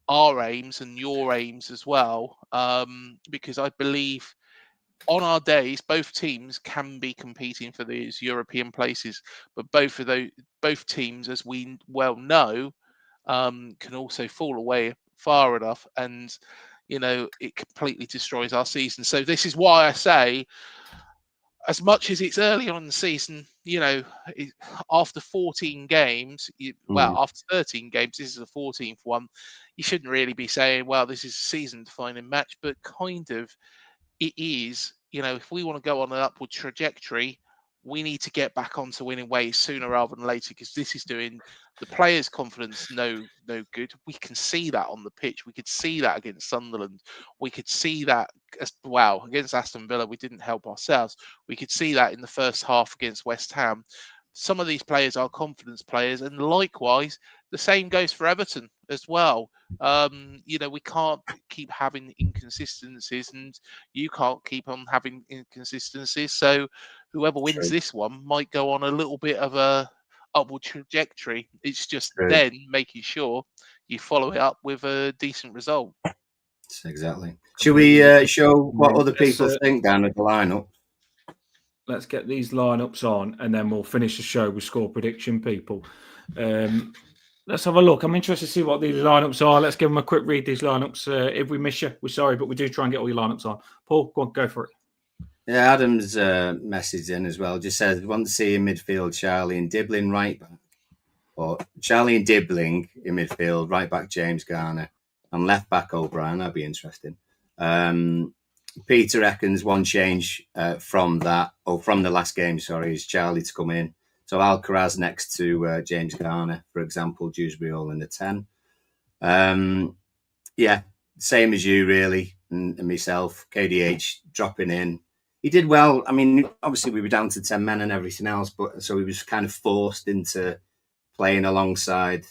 our aims and your aims as well, because I believe on our days both teams can be competing for these European places, but both teams, as we well know, can also fall away far enough, and it completely destroys our season. So this is why I say, as much as it's early on in the season, after 14 games, after 13 games, this is the 14th one, you shouldn't really be saying, well, this is a season-defining match, but kind of it is. If we want to go on an upward trajectory, we need to get back onto winning ways sooner rather than later, because this is doing the players' confidence no good. We can see that on the pitch. We could see that against Sunderland. We could see that against Aston Villa. We didn't help ourselves. We could see that in the first half against West Ham. Some of these players are confidence players, and likewise, the same goes for Everton as well. We can't keep having inconsistencies, and you can't keep on having inconsistencies. So whoever wins this one might go on a little bit of a upward trajectory. It's just then making sure you follow it up with a decent result. Exactly. Should we show what other people think down at the lineup? Let's get these lineups on, and then we'll finish the show with score prediction, people. Let's have a look. I'm interested to see what these lineups are. Let's give them a quick read, these lineups. If we miss you, we're sorry, but we do try and get all your lineups on. Paul, go on, go for it. Yeah, Adam's message in as well. Just says, want to see in midfield Charlie and Dibbling right back. Or Charlie and Dibbling in midfield, right back James Garner, and left back O'Brien. That'd be interesting. Peter reckons one change from the last game, is Charlie to come in. So Alcaraz next to James Garner, for example, Dewsbury all in the 10. Yeah, same as you, really, and myself. KDH dropping in. He did well. I mean, obviously we were down to 10 men and everything else, but so he was kind of forced into playing alongside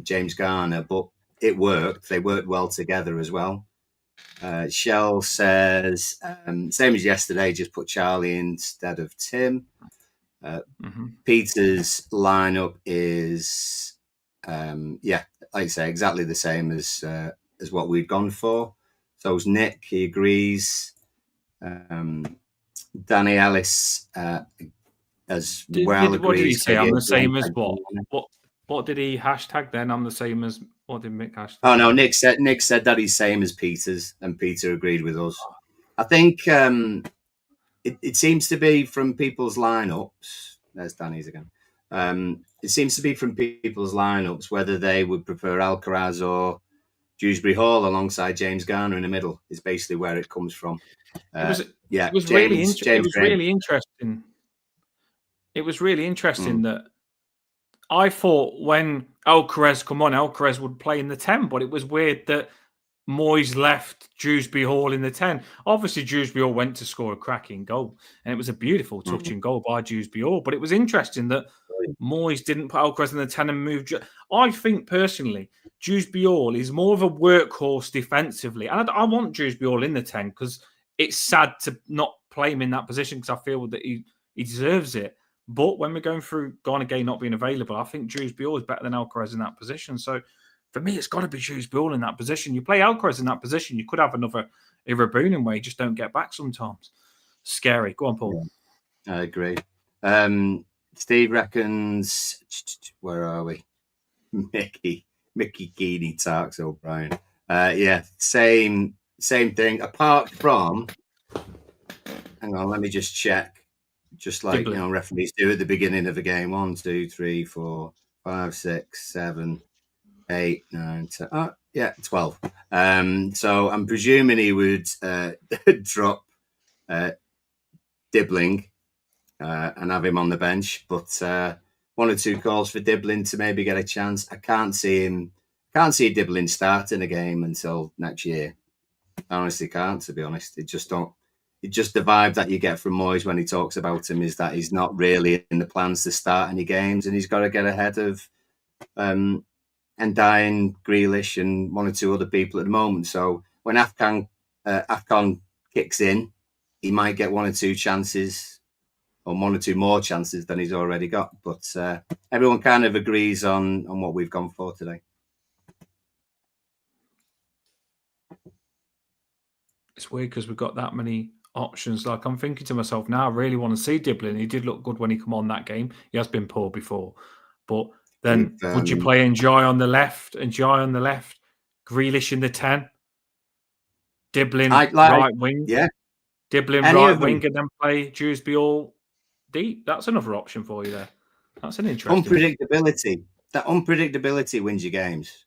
James Garner, but it worked. They worked well together as well. Shell says, same as yesterday, just put Charlie instead of Tim. Peter's lineup is, like I say, exactly the same as what we've gone for. So is Nick, he agrees. Danny Ellis as well agrees. What did he say? I'm the same as what? What did he hashtag then? I'm the same as what did Mick hashtag? Oh no, Nick said that he's same as Peter's, and Peter agreed with us. I think it seems to be from people's lineups. There's Danny's again. It seems to be from people's lineups whether they would prefer Alcaraz or Dewsbury Hall alongside James Garner in the middle is basically where it comes from. It was really interesting. It was really interesting that I thought when Alcaraz come on, Alcaraz would play in the 10, but it was weird that Moyes left Dewsbury Hall in the 10. Obviously, Dewsbury Hall went to score a cracking goal, and it was a beautiful touching goal by Dewsbury Hall. But it was interesting that Moyes didn't put Alcaraz in the 10 and move. I think personally, Dewsbury Hall is more of a workhorse defensively, and I want Dewsbury Hall in the 10 because it's sad to not play him in that position because I feel that he deserves it. But when we're going through Garner not being available, I think Dewsbury Hall is better than Alcaraz in that position. So for me, it's got to be Dewsbury Hall in that position. You play Alcaraz in that position, you could have another Irabunin where you just don't get back sometimes. Scary. Go on, Paul. Yeah, I agree. Steve reckons, where are we? Mickey Keeney talks O'Brien. Same thing. Apart from, hang on, let me just check. Just like referees do at the beginning of a game. 1, 2, 3, 4, 5, 6, 7, 8, 9, 10. 12. So I'm presuming he would drop Dibbling and have him on the bench, but 1 or 2 calls for Dibbling to maybe get a chance. I can't see Dibbling starting a game until next year. I honestly can't, to be honest. The vibe that you get from Moyes when he talks about him is that he's not really in the plans to start any games, and he's got to get ahead of Ndiaye, Grealish, and 1 or 2 other people at the moment. So when AFCON kicks in, he might get 1 or 2 chances, or 1 or 2 more chances than he's already got. But everyone kind of agrees on what we've gone for today. It's weird because we've got that many options. Like, I'm thinking to myself now, I really want to see Diblin. He did look good when he come on that game. He has been poor before. But then would you play Njai on the left, Grealish in the 10, Diblin right wing? Yeah. Diblin right wing and then play Dewsbury all deep. That's another option for you there. That's an interesting unpredictability. That unpredictability wins you games.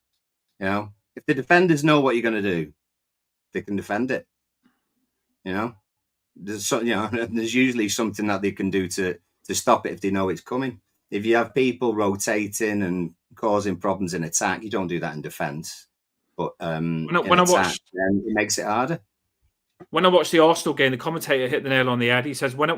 You know, if the defenders know what you're going to do, they can defend it. You know, there's usually something that they can do to stop it if they know it's coming. If you have people rotating and causing problems in attack, you don't do that in defence. But when I watched, then it makes it harder. When I watched the Arsenal game, the commentator hit the nail on the head. He says when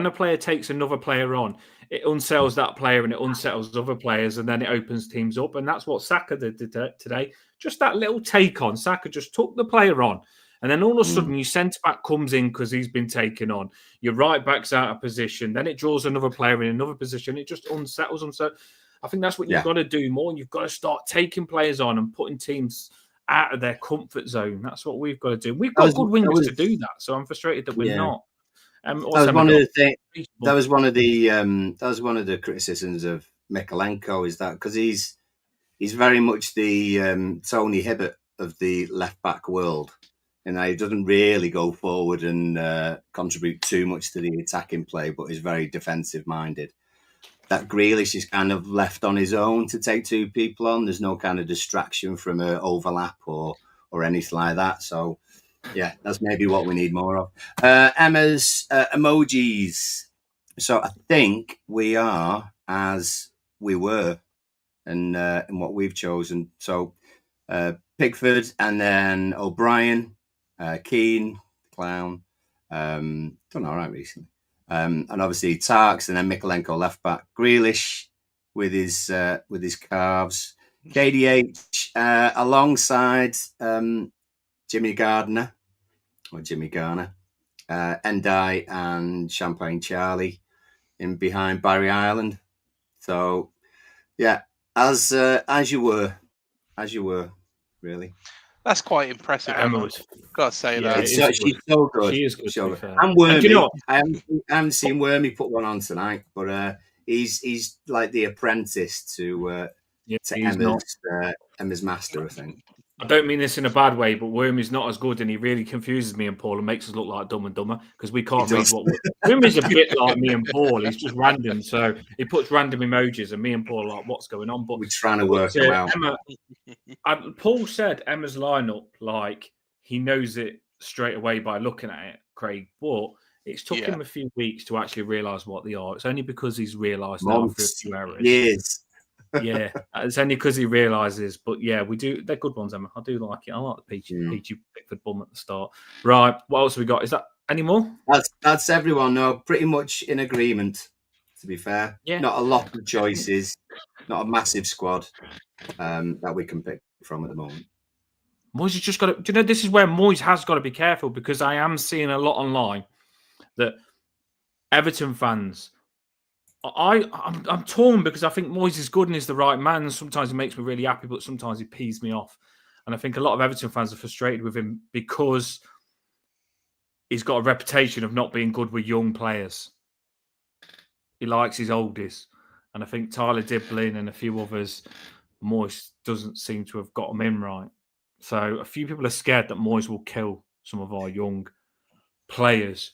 a player takes another player on, it unsettles that player and it unsettles other players, and then it opens teams up. And that's what Saka did today. Just that little take on. Saka just took the player on. And then all of a sudden, your centre-back comes in because he's been taken on. Your right-back's out of position. Then it draws another player in another position. It just unsettles them. So I think that's what you've got to do more. You've got to start taking players on and putting teams out of their comfort zone. That's what we've got to do. We've got good wingers to do that. So I'm frustrated that we're not. That was one of the criticisms of Mykolenko, is that because he's very much the Tony Hibbert of the left-back world. And he doesn't really go forward and contribute too much to the attacking play, but is very defensive-minded. That Grealish is kind of left on his own to take two people on. There's no kind of distraction from an overlap or anything like that. So, yeah, that's maybe what we need more of. Emma's emojis. So I think we are as we were in what we've chosen. So Pickford and then O'Brien. Keane, Clown, done all right recently, and obviously Tarks, and then Mykolenko left back, Grealish with his calves, KDH alongside Jimmy Garner, Endai and Champagne Charlie in behind Barry Ireland. So yeah, as you were, really. That's quite impressive, Emma. Got to say that. She's so good. She is good. So good. And Wormy, I haven't seen Wormy put one on tonight, but he's like the apprentice to Emma's master, I think. I don't mean this in a bad way, but Wormy's not as good, and he really confuses me and Paul and makes us look like Dumb and Dumber because we can't read what Wormy's a bit like me and Paul. He's just random, so he puts random emojis, and me and Paul are like, what's going on? But we're trying to work him out. Paul said Emma's lineup like he knows it straight away by looking at it, Craig. But it's took him a few weeks to actually realise what they are. It's only because he's realised now after a few errors. Years. Yeah, it's only because he realises. But yeah, we do. They're good ones, Emma. I do like it. I like the peachy Pickford bum at the start. Right, what else have we got? Is that any more? That's everyone. No, pretty much in agreement. To be fair, not a lot of choices, not a massive squad that we can pick from at the moment. Moyes has just got to. Do you know this is where Moyes has got to be careful, because I am seeing a lot online that Everton fans. I'm torn because I think Moyes is good and is the right man. Sometimes he makes me really happy, but sometimes he pees me off. And I think a lot of Everton fans are frustrated with him because he's got a reputation of not being good with young players. He likes his oldies. And I think Tyler Diblin and a few others, Moyes doesn't seem to have got them in right. So a few people are scared that Moyes will kill some of our young players.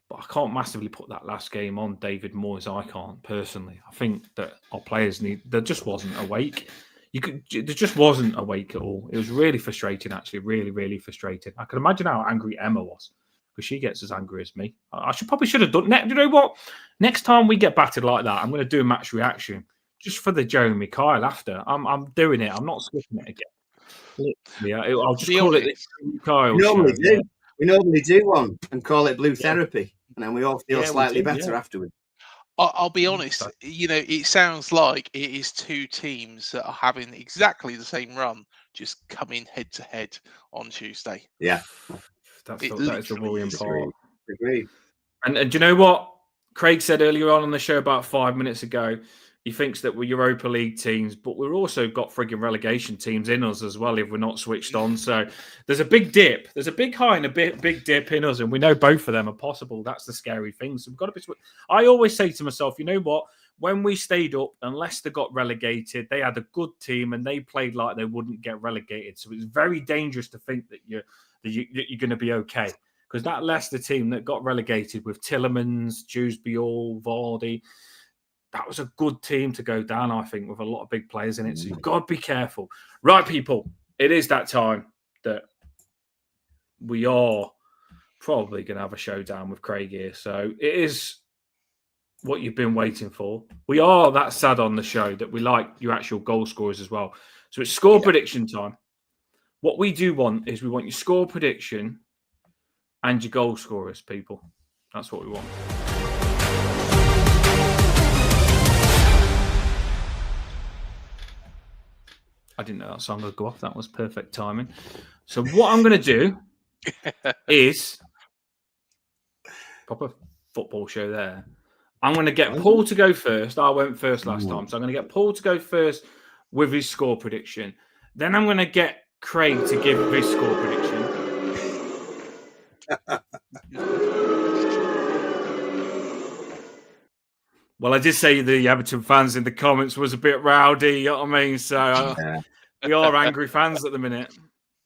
But I can't massively put that last game on David Moyes. I can't personally. I think that our players there just wasn't awake. There just wasn't awake at all. It was really frustrating, actually. Really, really frustrating. I can imagine how angry Emma was, because she gets as angry as me. I probably should have done. You know what? Next time we get battered like that, I'm going to do a match reaction just for the Jeremy Kyle after. I'm doing it. I'm not skipping it again. Yeah, I'll just call it the Jeremy Kyle show. We normally do one and call it Blue Therapy, and then we all feel slightly better afterwards. I'll be honest, it sounds like it is two teams that are having exactly the same run, just coming head to head on Tuesday. Yeah. That is the worrying part. Agreed. And do you know what Craig said earlier on the show about 5 minutes ago? He thinks that we're Europa League teams, but we've also got frigging relegation teams in us as well if we're not switched on. So there's a big dip. There's a big high and a big dip in us, and we know both of them are possible. That's the scary thing. So we've got to be. I always say to myself, you know what? When we stayed up and Leicester got relegated, they had a good team and they played like they wouldn't get relegated. So it's very dangerous to think that you're going to be okay. Because that Leicester team that got relegated with Tielemans, Dewsbury, Vardy, that was a good team to go down, I think, with a lot of big players in it. So you've got to be careful. Right, people, it is that time that we are probably going to have a showdown with Craig here. So it is what you've been waiting for. We are that sad on the show that we like your actual goal scorers as well. So it's score prediction time. What we do want is we want your score prediction and your goal scorers, people. That's what we want. I didn't know that song would go off. That was perfect timing. So what I'm going to do is proper football show there. I'm going to get Paul to go first. I went first last time. So I'm going to get Paul to go first with his score prediction. Then I'm going to get Craig to give his score prediction. Well, I did say the Everton fans in the comments was a bit rowdy, you know what I mean? So we are angry fans at the minute.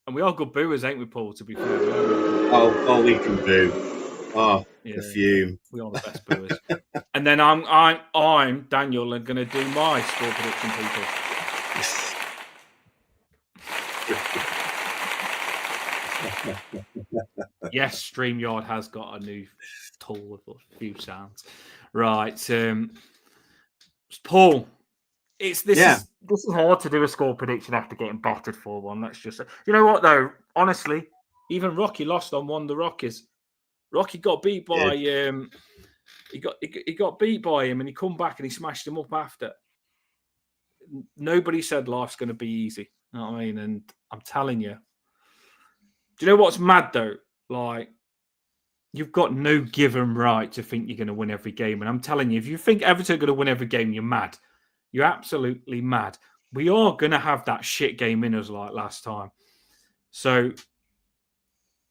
And we are good booers, ain't we, Paul, to be fair? Oh, we can boo. Oh, the fume. We are the best booers. And then I'm Daniel, and going to do my score prediction, people. Yes, StreamYard has got a new tool with a few sounds. Right, Paul. This is hard to do a score prediction after getting battered 4-1. That's just you know what though. Honestly, even Rocky lost on one of the Rockies. Rocky got beat by he got beat by him, and he come back and he smashed him up after. Nobody said life's going to be easy. You know what I mean? And I'm telling you. Do you know what's mad though? Like, you've got no given right to think you're going to win every game. And I'm telling you, if you think Everton are going to win every game, you're mad. You're absolutely mad. We are going to have that shit game in us like last time. So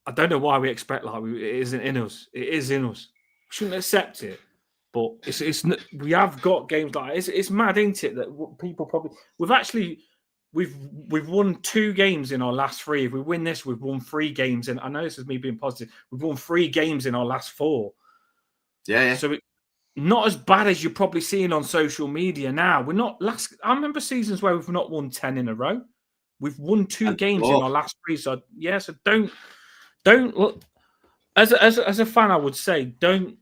I don't know why we expect it isn't in us. It is in us. We shouldn't accept it. But we have got games like that. It's mad, ain't it? That people probably we've won 2 games in our last 3. If we win this, we've won 3 games. And I know this is me being positive. We've won 3 games in our last 4. Yeah. So not as bad as you're probably seeing on social media now. We're not I remember seasons where we've not won 10 in a row. We've won 2 games in our last 3. So so don't look as a fan. I would say don't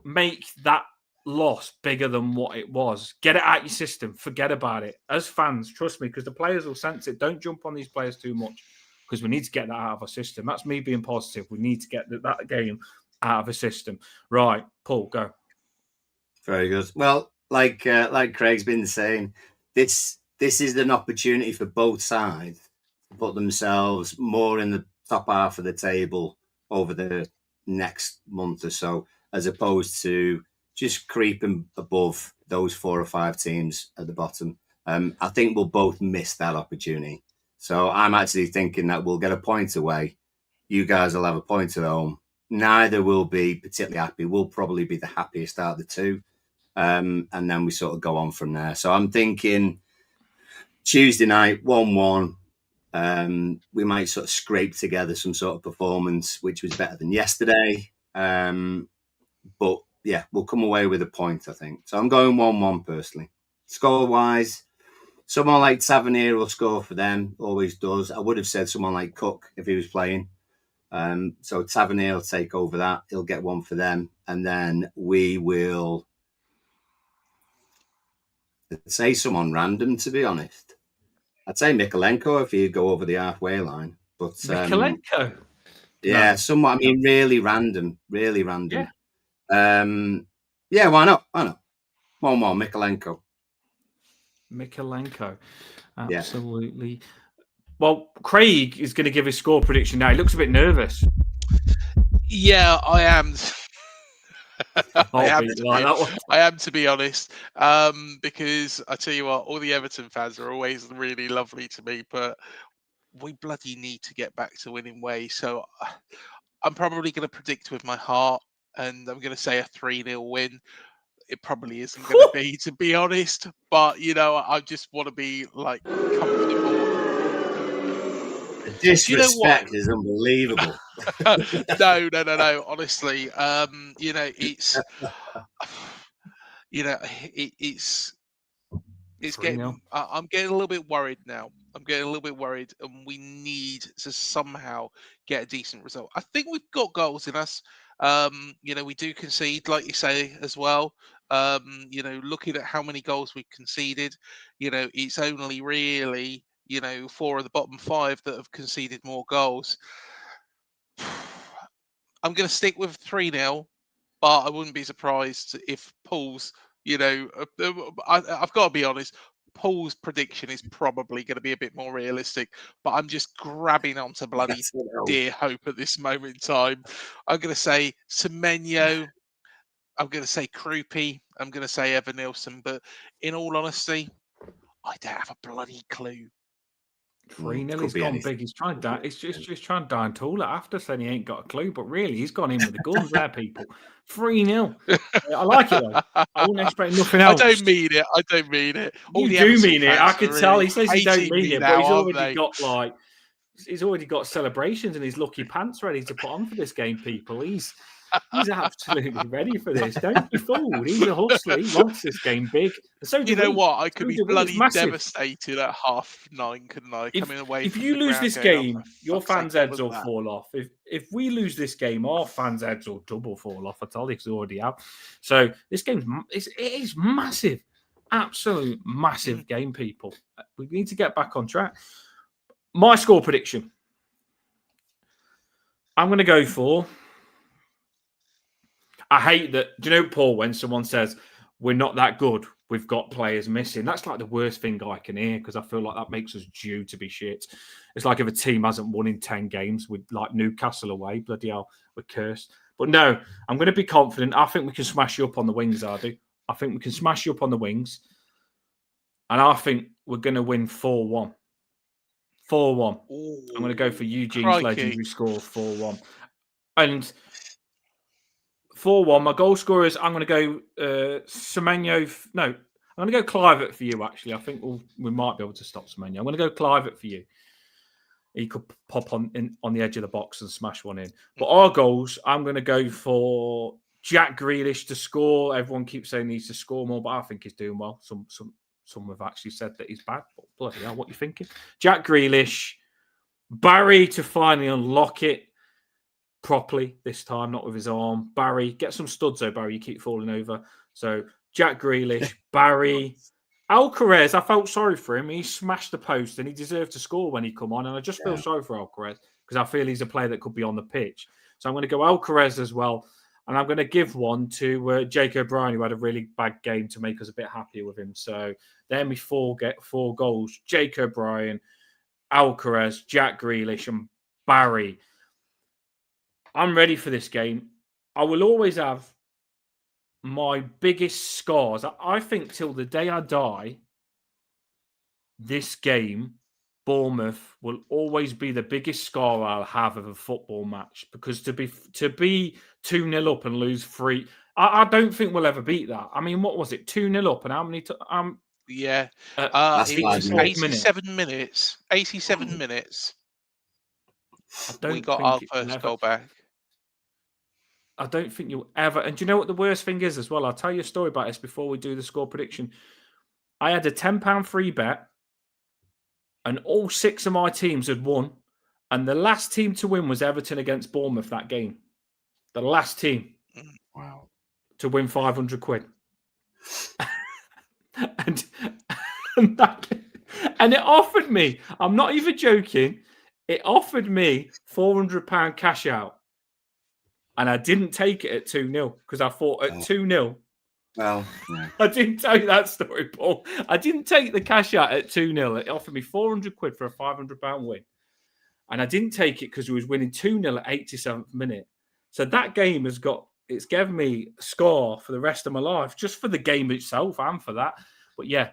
make that loss bigger than what it was. Get it out your system. Forget about it. As fans, trust me, because the players will sense it. Don't jump on these players too much because we need to get that out of our system. That's me being positive. We need to get that game out of a system. Right, Paul, go. Very good. Well, like Craig's been saying, this is an opportunity for both sides to put themselves more in the top half of the table over the next month or so, as opposed to just creeping above those 4 or 5 teams at the bottom. I think we'll both miss that opportunity. So I'm actually thinking that we'll get a point away. You guys will have a point at home. Neither will be particularly happy. We'll probably be the happiest out of the 2. And then we sort of go on from there. So I'm thinking Tuesday night, 1-1. We might sort of scrape together some sort of performance, which was better than yesterday. But yeah, we'll come away with a point, I think. So I'm going 1-1 personally. Score-wise, someone like Tavernier will score for them, always does. I would have said someone like Cook if he was playing. So Tavernier will take over that. He'll get 1 for them. And then we will say someone random, to be honest. I'd say Mikalenko if he'd go over the halfway line. But Mikalenko? Yeah, No. somewhat. I mean, really random. Yeah. Why not? 1-1, Mikalenko. Absolutely. Yeah. Well, Craig is going to give his score prediction now. He looks a bit nervous. Yeah, I am. I am beat to you like be, that one. I am, to be honest, because I tell you what, all the Everton fans are always really lovely to me, but we bloody need to get back to winning ways. So I'm probably going to predict with my heart, and I'm going to say a 3-0 win. It probably isn't going to be, to be honest, but I just want to be like comfortable. The Do you know what? disrespect is unbelievable. No. Honestly, it's it's 3-0. getting. I'm getting a little bit worried now. I'm getting a little bit worried, and we need to somehow get a decent result. I think we've got goals in us. We do concede, like you say, as well. Looking at how many goals we've conceded, it's only really, 4 of the bottom 5 that have conceded more goals. I'm going to stick with 3-0, but I wouldn't be surprised if Paul's, I've got to be honest, Paul's prediction is probably going to be a bit more realistic, but I'm just grabbing onto bloody dear hope at this moment in time. I'm going to say Semenyo. I'm going to say Krupi. I'm going to say Evan Nilsson. But in all honesty, I don't have a bloody clue. 3-0. He's gone big. He's trying to. It's just trying to down tool it after saying he ain't got a clue, but really he's gone in with the guns there, people. 3-0. I like it though. I wouldn't expect nothing else. I don't mean it. You do mean it. I could tell. He says he don't mean it, but he's already got celebrations and his lucky pants ready to put on for this game, people. He's absolutely ready for this. Don't be fooled. He's a hustler. He wants this game big. And so you know what? I could be bloody devastated at 9:30, couldn't I? Coming away. If you lose this game, your fans' heads will fall off. If we lose this game, our fans' heads will double fall off. I told you, it's already out. So this game it is massive, absolute massive game, people. We need to get back on track. My score prediction. I'm going to go for. I hate that. Do you know, Paul, when someone says we're not that good, we've got players missing, that's like the worst thing I can hear, because I feel like that makes us due to be shit. It's like if a team hasn't won in 10 games with like Newcastle away, bloody hell, we're cursed. But no, I'm going to be confident. I think we can smash you up on the wings, Ardy. I think we can smash you up on the wings. And I think we're going to win 4-1. 4-1. I'm going to go for Eugene's legendary score of 4-1. And 4-1. My goal scorers, I'm going to go Semenyo. No, I'm going to go Clivert for you, actually. I think we might be able to stop Semenyo. I'm going to go Clivert for you. He could pop on the edge of the box and smash one in. But our goals, I'm going to go for Jack Grealish to score. Everyone keeps saying he needs to score more, but I think he's doing well. Some have actually said that he's bad. But bloody hell, what are you thinking? Jack Grealish. Barry to finally unlock it properly this time, not with his arm. Barry, get some studs though, Barry. You keep falling over. So Jack Grealish, Barry, Alcaraz. I felt sorry for him. He smashed the post and he deserved to score when he come on. And I just feel sorry for Alcaraz because I feel he's a player that could be on the pitch. So I'm going to go Alcaraz as well. And I'm going to give one to Jake O'Brien, who had a really bad game, to make us a bit happier with him. So then we get 4 goals. Jake O'Brien, Alcaraz, Jack Grealish, and Barry. I'm ready for this game. I will always have my biggest scars. I think till the day I die, this game, Bournemouth, will always be the biggest scar I'll have of a football match, because to be 2-0 up and lose 3, I don't think we'll ever beat that. I mean, what was it? 2-0 up and how many? It was 87 minutes. 87 minutes. We got our first goal back. I don't think you'll ever. And do you know what the worst thing is as well? I'll tell you a story about this before we do the score prediction. I had a £10 free bet, and all 6 of my teams had won. And the last team to win was Everton against Bournemouth that game. The last team. Wow. To win 500 quid. and it offered me, I'm not even joking, it offered me £400 cash out. And I didn't take it at 2-0 because I thought at 2-0. Well, yeah. I didn't tell you that story, Paul. I didn't take the cash out at 2-0. It offered me 400 quid for a £500 win. And I didn't take it because we was winning 2-0 at 87th minute. So that game has got it's given me a score for the rest of my life, just for the game itself and for that. But yeah,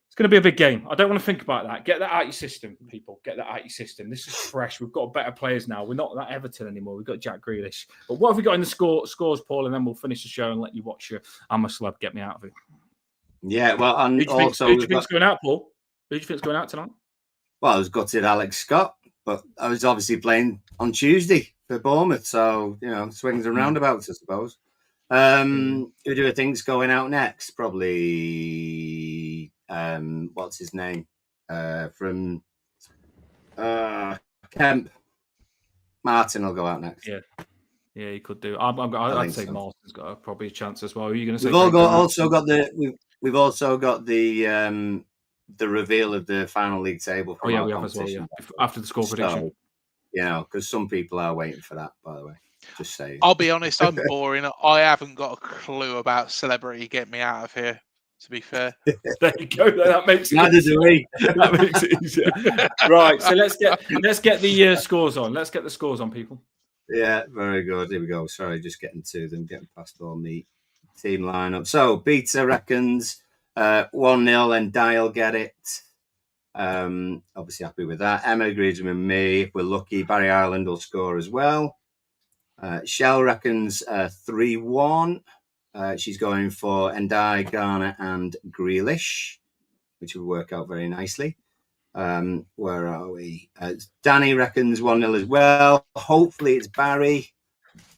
it's going to be a big game. I don't want to think about that. Get that out your system, people. Get that out your system. This is fresh. We've got better players now. We're not that Everton anymore. We've got Jack Grealish. But what have we got in the scores, Paul? And then we'll finish the show and let you watch your I'm a Celeb. Get me out of it. Yeah, well, and Who do you think's going out, Paul? Who do you think's going out tonight? Well, I was gutted Alex Scott, but I was obviously playing on Tuesday for Bournemouth, so swings and roundabouts, I suppose. Who do I think's going out next? Probably what's his name from Kemp. Martin will go out next. Yeah, he could do. I'd say so. Martin's got probably a chance as well. Who are you going to say? We've also got the reveal of the final league table. We have as well. Yeah, after the score prediction. Because some people are waiting for that. By the way, just saying. I'll be honest, I'm boring. I haven't got a clue about celebrity. Get me out of here. To be fair, there you go. That makes it. Neither do we. That makes it easier. Right. So let's get the scores on. Let's get the scores on, people. Yeah, very good. Here we go. Sorry, just getting to them, getting past all the team lineup. So Peter reckons 1-0 and Dial get it. Obviously happy with that. Emma agrees with me. If we're lucky, Barry Ireland will score as well. Shell reckons 3-1. She's going for Ndai, Garner and Grealish, which would work out very nicely. Where are we? Danny reckons 1-0 as well. Hopefully it's Barry.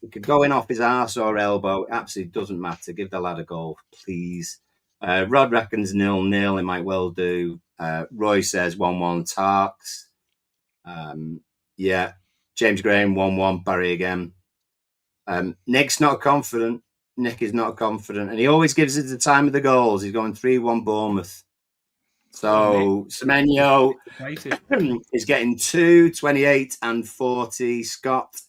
He could go in off his arse or elbow. Absolutely doesn't matter. Give the lad a goal, please. Rod reckons 0-0. It might well do. Roy says 1-1 Tarks. Yeah. James Graham 1-1 Barry again. Nick's not confident. Nick is not confident. And he always gives it the time of the goals. He's going 3-1 Bournemouth. So Semenyo is getting 2, 28 and 40. Scott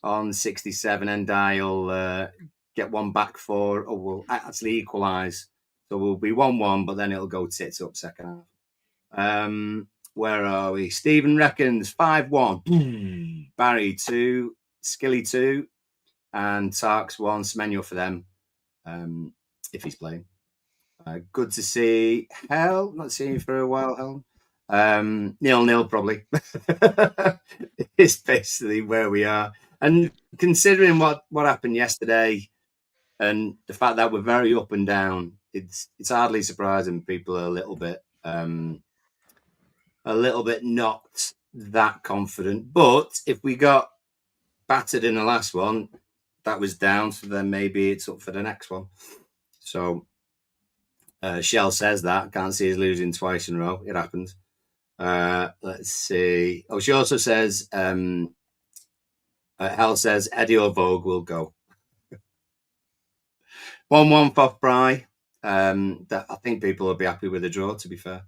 on 67, and I'll get one back we'll actually equalise. So we'll be 1-1, but then it'll go tits up second half. Where are we? Stephen reckons 5-1. Barry 2, Skilly 2, and Tarks 1. Semenyo for them, if he's playing. Good to see Hell. Not seen you for a while, Hell. 0-0 probably. It's basically where we are. And considering what happened yesterday and the fact that we're very up and down, it's hardly surprising people are a little bit not that confident. But if we got battered in the last one, that was down, so then maybe it's up for the next one. So Shell says that. Can't see us losing twice in a row. It happens. Let's see. Oh, she also says, Hell says, Eddie or Vogue will go. 1-1 for Bry. That I think people will be happy with the draw, to be fair.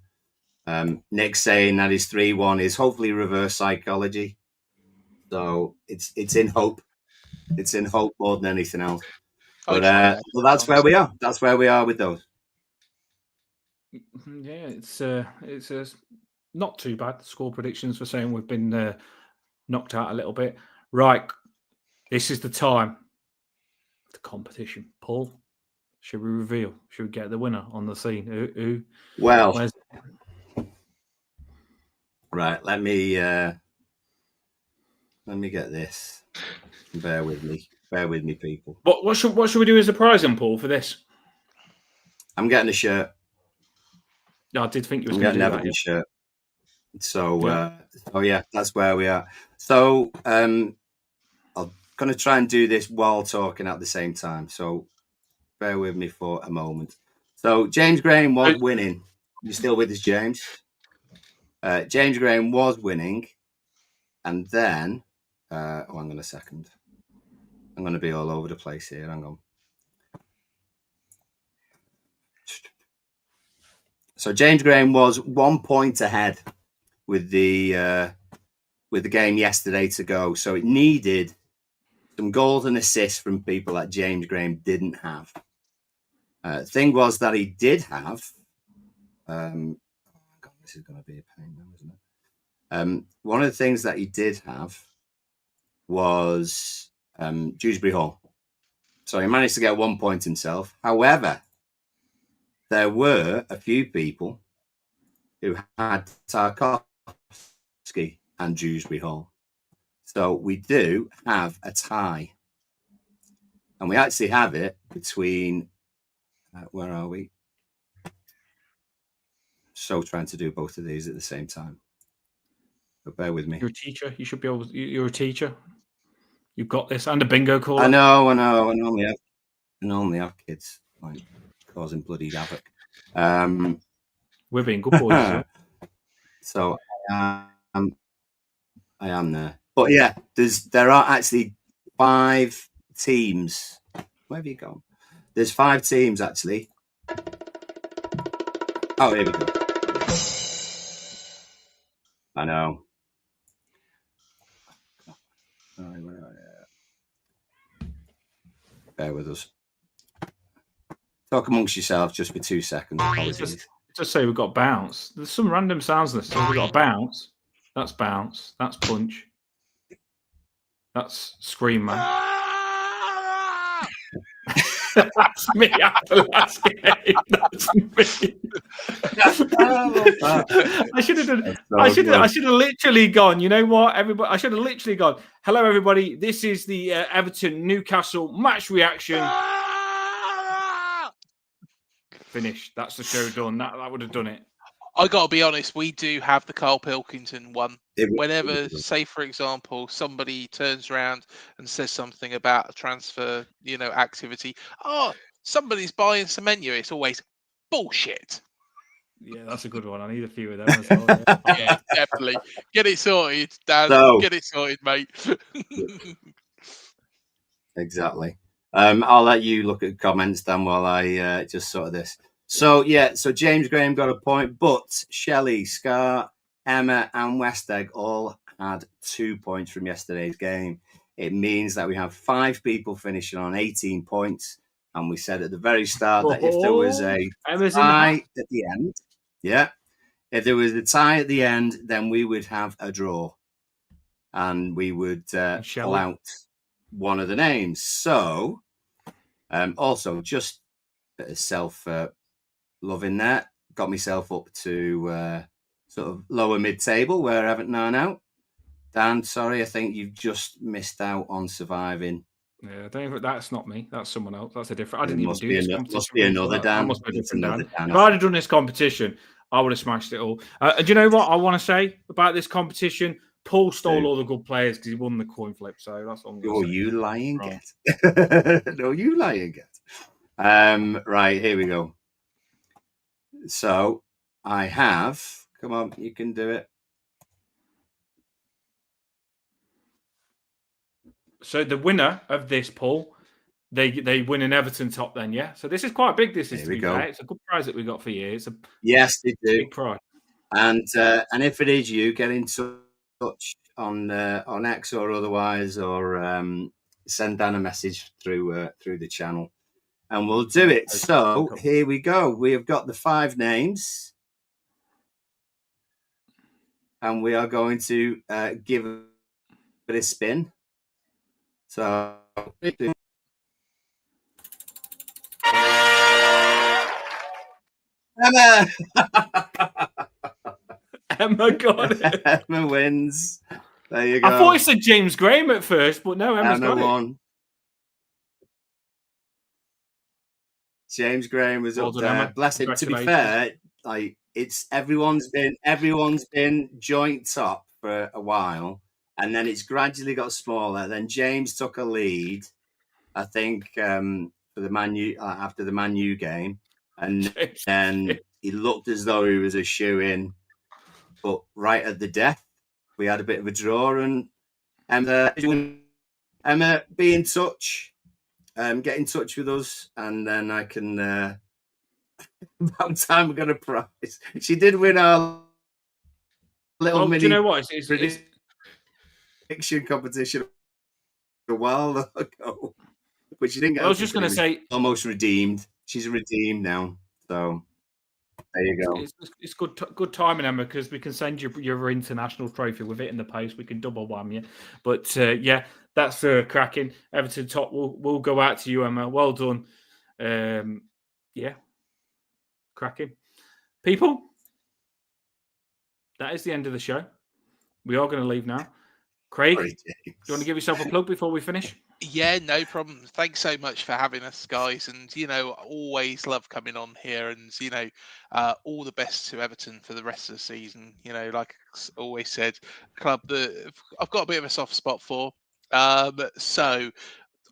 Nick saying that his 3-1 is hopefully reverse psychology. So it's in hope. It's in hope more than anything else. But that's where we are. That's where we are with those. Yeah, it's not too bad. The score predictions for saying we've been knocked out a little bit. Right, this is the time of the competition. Paul, should we reveal? Should we get the winner on the scene? Who? Well, right. Let me get this. Bear with me, people. What should we do as a prize, then, Paul, for this? I'm getting a shirt. I did think you was going to do that. A shirt. So, that's where we are. So, I'm going to try and do this while talking at the same time. So, bear with me for a moment. So, James Graham was winning. You still with us, James? James Graham was winning. And then, hang on a second. I'm going to be all over the place here. Hang on. So James Graham was 1 point ahead with the game yesterday to go. So it needed some goals and assists from people that James Graham didn't have. Thing was that he did have. God, this is going to be a pain now, isn't it? One of the things that he did have was Dewsbury Hall. So he managed to get 1 point himself. However, there were a few people who had Tarkovsky and Dewsbury Hall. So we do have a tie. And we actually have it between, where are we? So trying to do both of these at the same time. But bear with me. You're a teacher. You should be able. You're a teacher. You've got this, and a bingo caller. I know. I normally have kids like causing bloody havoc. We're being good boys. So I am there. But yeah, there are actually 5 teams. Where have you gone? There's 5 teams actually. Oh, here we go. I know. Bear with us. Talk amongst yourselves just for 2 seconds. Apologies. Just say we've got bounce. There's some random sounds in this. So we've got bounce. That's bounce. That's punch. That's scream man. That's me after last game. That's me. I should have done. I should have literally gone. You know what, everybody? I should have literally gone. Hello, everybody. This is the Everton Newcastle match reaction. Finished. That's the show done. That would have done it. I got to be honest. We do have the Carl Pilkington one. Whenever, say for example, somebody turns around and says something about a transfer, activity. Oh, somebody's buying Semenyo. It's always bullshit. Yeah, that's a good one. I need a few of them as well. Yeah, definitely. Get it sorted, Dan. Get it sorted, mate. Exactly. I'll let you look at comments, Dan, while I just sort of this. So James Graham got a point, but Shelley, Scar, Emma, and Westegg all had 2 points from yesterday's game. It means that we have 5 people finishing on 18 points. And we said at the very start that if there was a tie at the end, if there was a tie at the end, then we would have a draw. And we would pull out one of the names. So, also, just a bit of self-love in there. Got myself up to sort of lower mid-table where Everton are now. Dan, sorry, I think you've just missed out on surviving. Yeah, that's not me. That's someone else. That's a different. I didn't even do this competition. Must be another Dan. Must be a different Dan. If I had done this competition, I would have smashed it all. Do you know what I want to say about this competition? Paul stole all the good players because he won the coin flip. So that's all I'm going to say. You lying get. No, you lying get. Right, here we go. So I have. Come on, you can do it. So the winner of this, Paul, they win an Everton top then, yeah? So this is quite big, this is, to be fair. It's a good prize that we got for you. It's a yes, they do. Big prize. And if it is you, get in touch on X or otherwise, or send Dan a message through the channel, and we'll do it. So here we go. We have got the 5 names, and we are going to give it a spin. So Emma. Emma got it. Emma wins. There you go. I thought it said James Graham at first, but no, Emma got it. James Graham was up there. Emma. Bless him. To be fair, like everyone's been joint top for a while, and then it's gradually got smaller. Then James took a lead, I think, for the Man U after the Man U game, and then he looked as though he was a shoe-in. But right at the death, we had a bit of a draw, and Emma, be in touch. Get in touch with us, and then I can. About time we're going to prize. She did win our little mini. Do you know what? It's prediction competition a while ago, but she didn't get. I was just going to say, almost redeemed. She's redeemed now, so there you go. It's good timing, Emma, because we can send you your international trophy with it in the post. We can double whammy you. But yeah, that's cracking. Everton top. We'll go out to you, Emma. Well done. Yeah, cracking. People, that is the end of the show. We are going to leave now. Craig, Sorry, do you want to give yourself a plug before we finish? Yeah, no problem. Thanks so much for having us, guys. And, always love coming on here. And, all the best to Everton for the rest of the season. Like I always said, club that I've got a bit of a soft spot for. So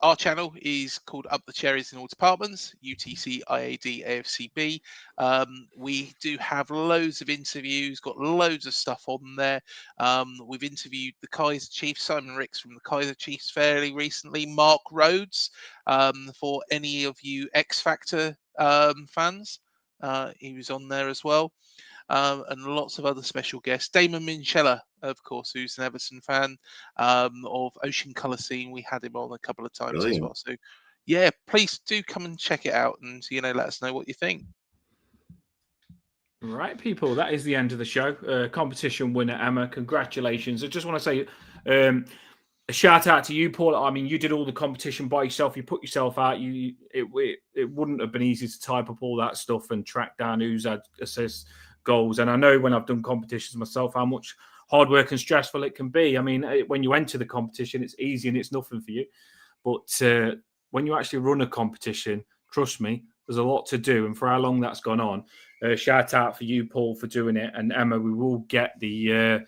our channel is called Up the Cherries in All Departments, UTC, IAD, AFCB. We do have loads of interviews, got loads of stuff on there. We've interviewed the Kaiser Chiefs, Simon Ricks from the Kaiser Chiefs fairly recently, Mark Rhodes, for any of you X Factor fans. He was on there as well. And lots of other special guests. Damon Minchella, of course, who's an Everton fan of Ocean Colour Scene. We had him on a couple of times as well. So, yeah, please do come and check it out and, let us know what you think. Right, people, that is the end of the show. Competition winner, Emma, congratulations. I just want to say a shout out to you, Paul. I mean, you did all the competition by yourself. You put yourself out. It wouldn't have been easy to type up all that stuff and track down who's had assists, goals. And I know when I've done competitions myself how much hard work and stressful it can be. I mean, when you enter the competition, it's easy and it's nothing for you. But when you actually run a competition, trust me, there's a lot to do. And for how long that's gone on, shout out for you, Paul, for doing it. And Emma, we will get the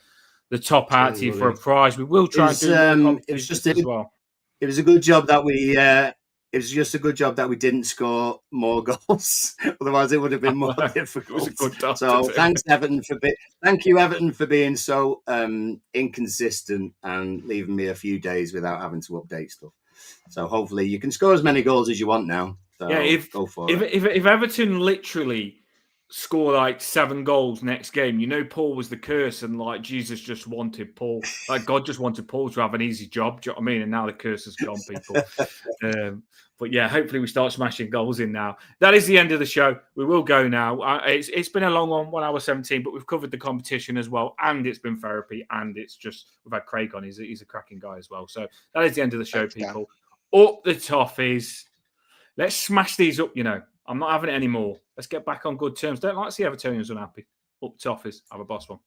top out to you for a prize. We will try and do it was just as well. It was a good job that we. It was just a good job that we didn't score more goals. Otherwise, it would have been more difficult. It was a good job. So thank you, Everton, for being so inconsistent and leaving me a few days without having to update stuff. So hopefully, you can score as many goals as you want now. So yeah, go for it. If Everton literally score like 7 goals next game, Paul was the curse, and like Jesus just wanted Paul, like God just wanted Paul to have an easy job. Do you know what I mean? And now the curse has gone, people. But yeah, hopefully we start smashing goals in now. That is the end of the show. We will go now. It's been a long one, 1 hour 17, but we've covered the competition as well, and it's been therapy, and it's just we've had Craig on. He's a cracking guy as well. So that is the end of the show, people. Up the Toffees. Let's smash these up. I'm not having it anymore. Let's get back on good terms. Don't like to see Evertonians unhappy. Up Toffees. Have a boss one.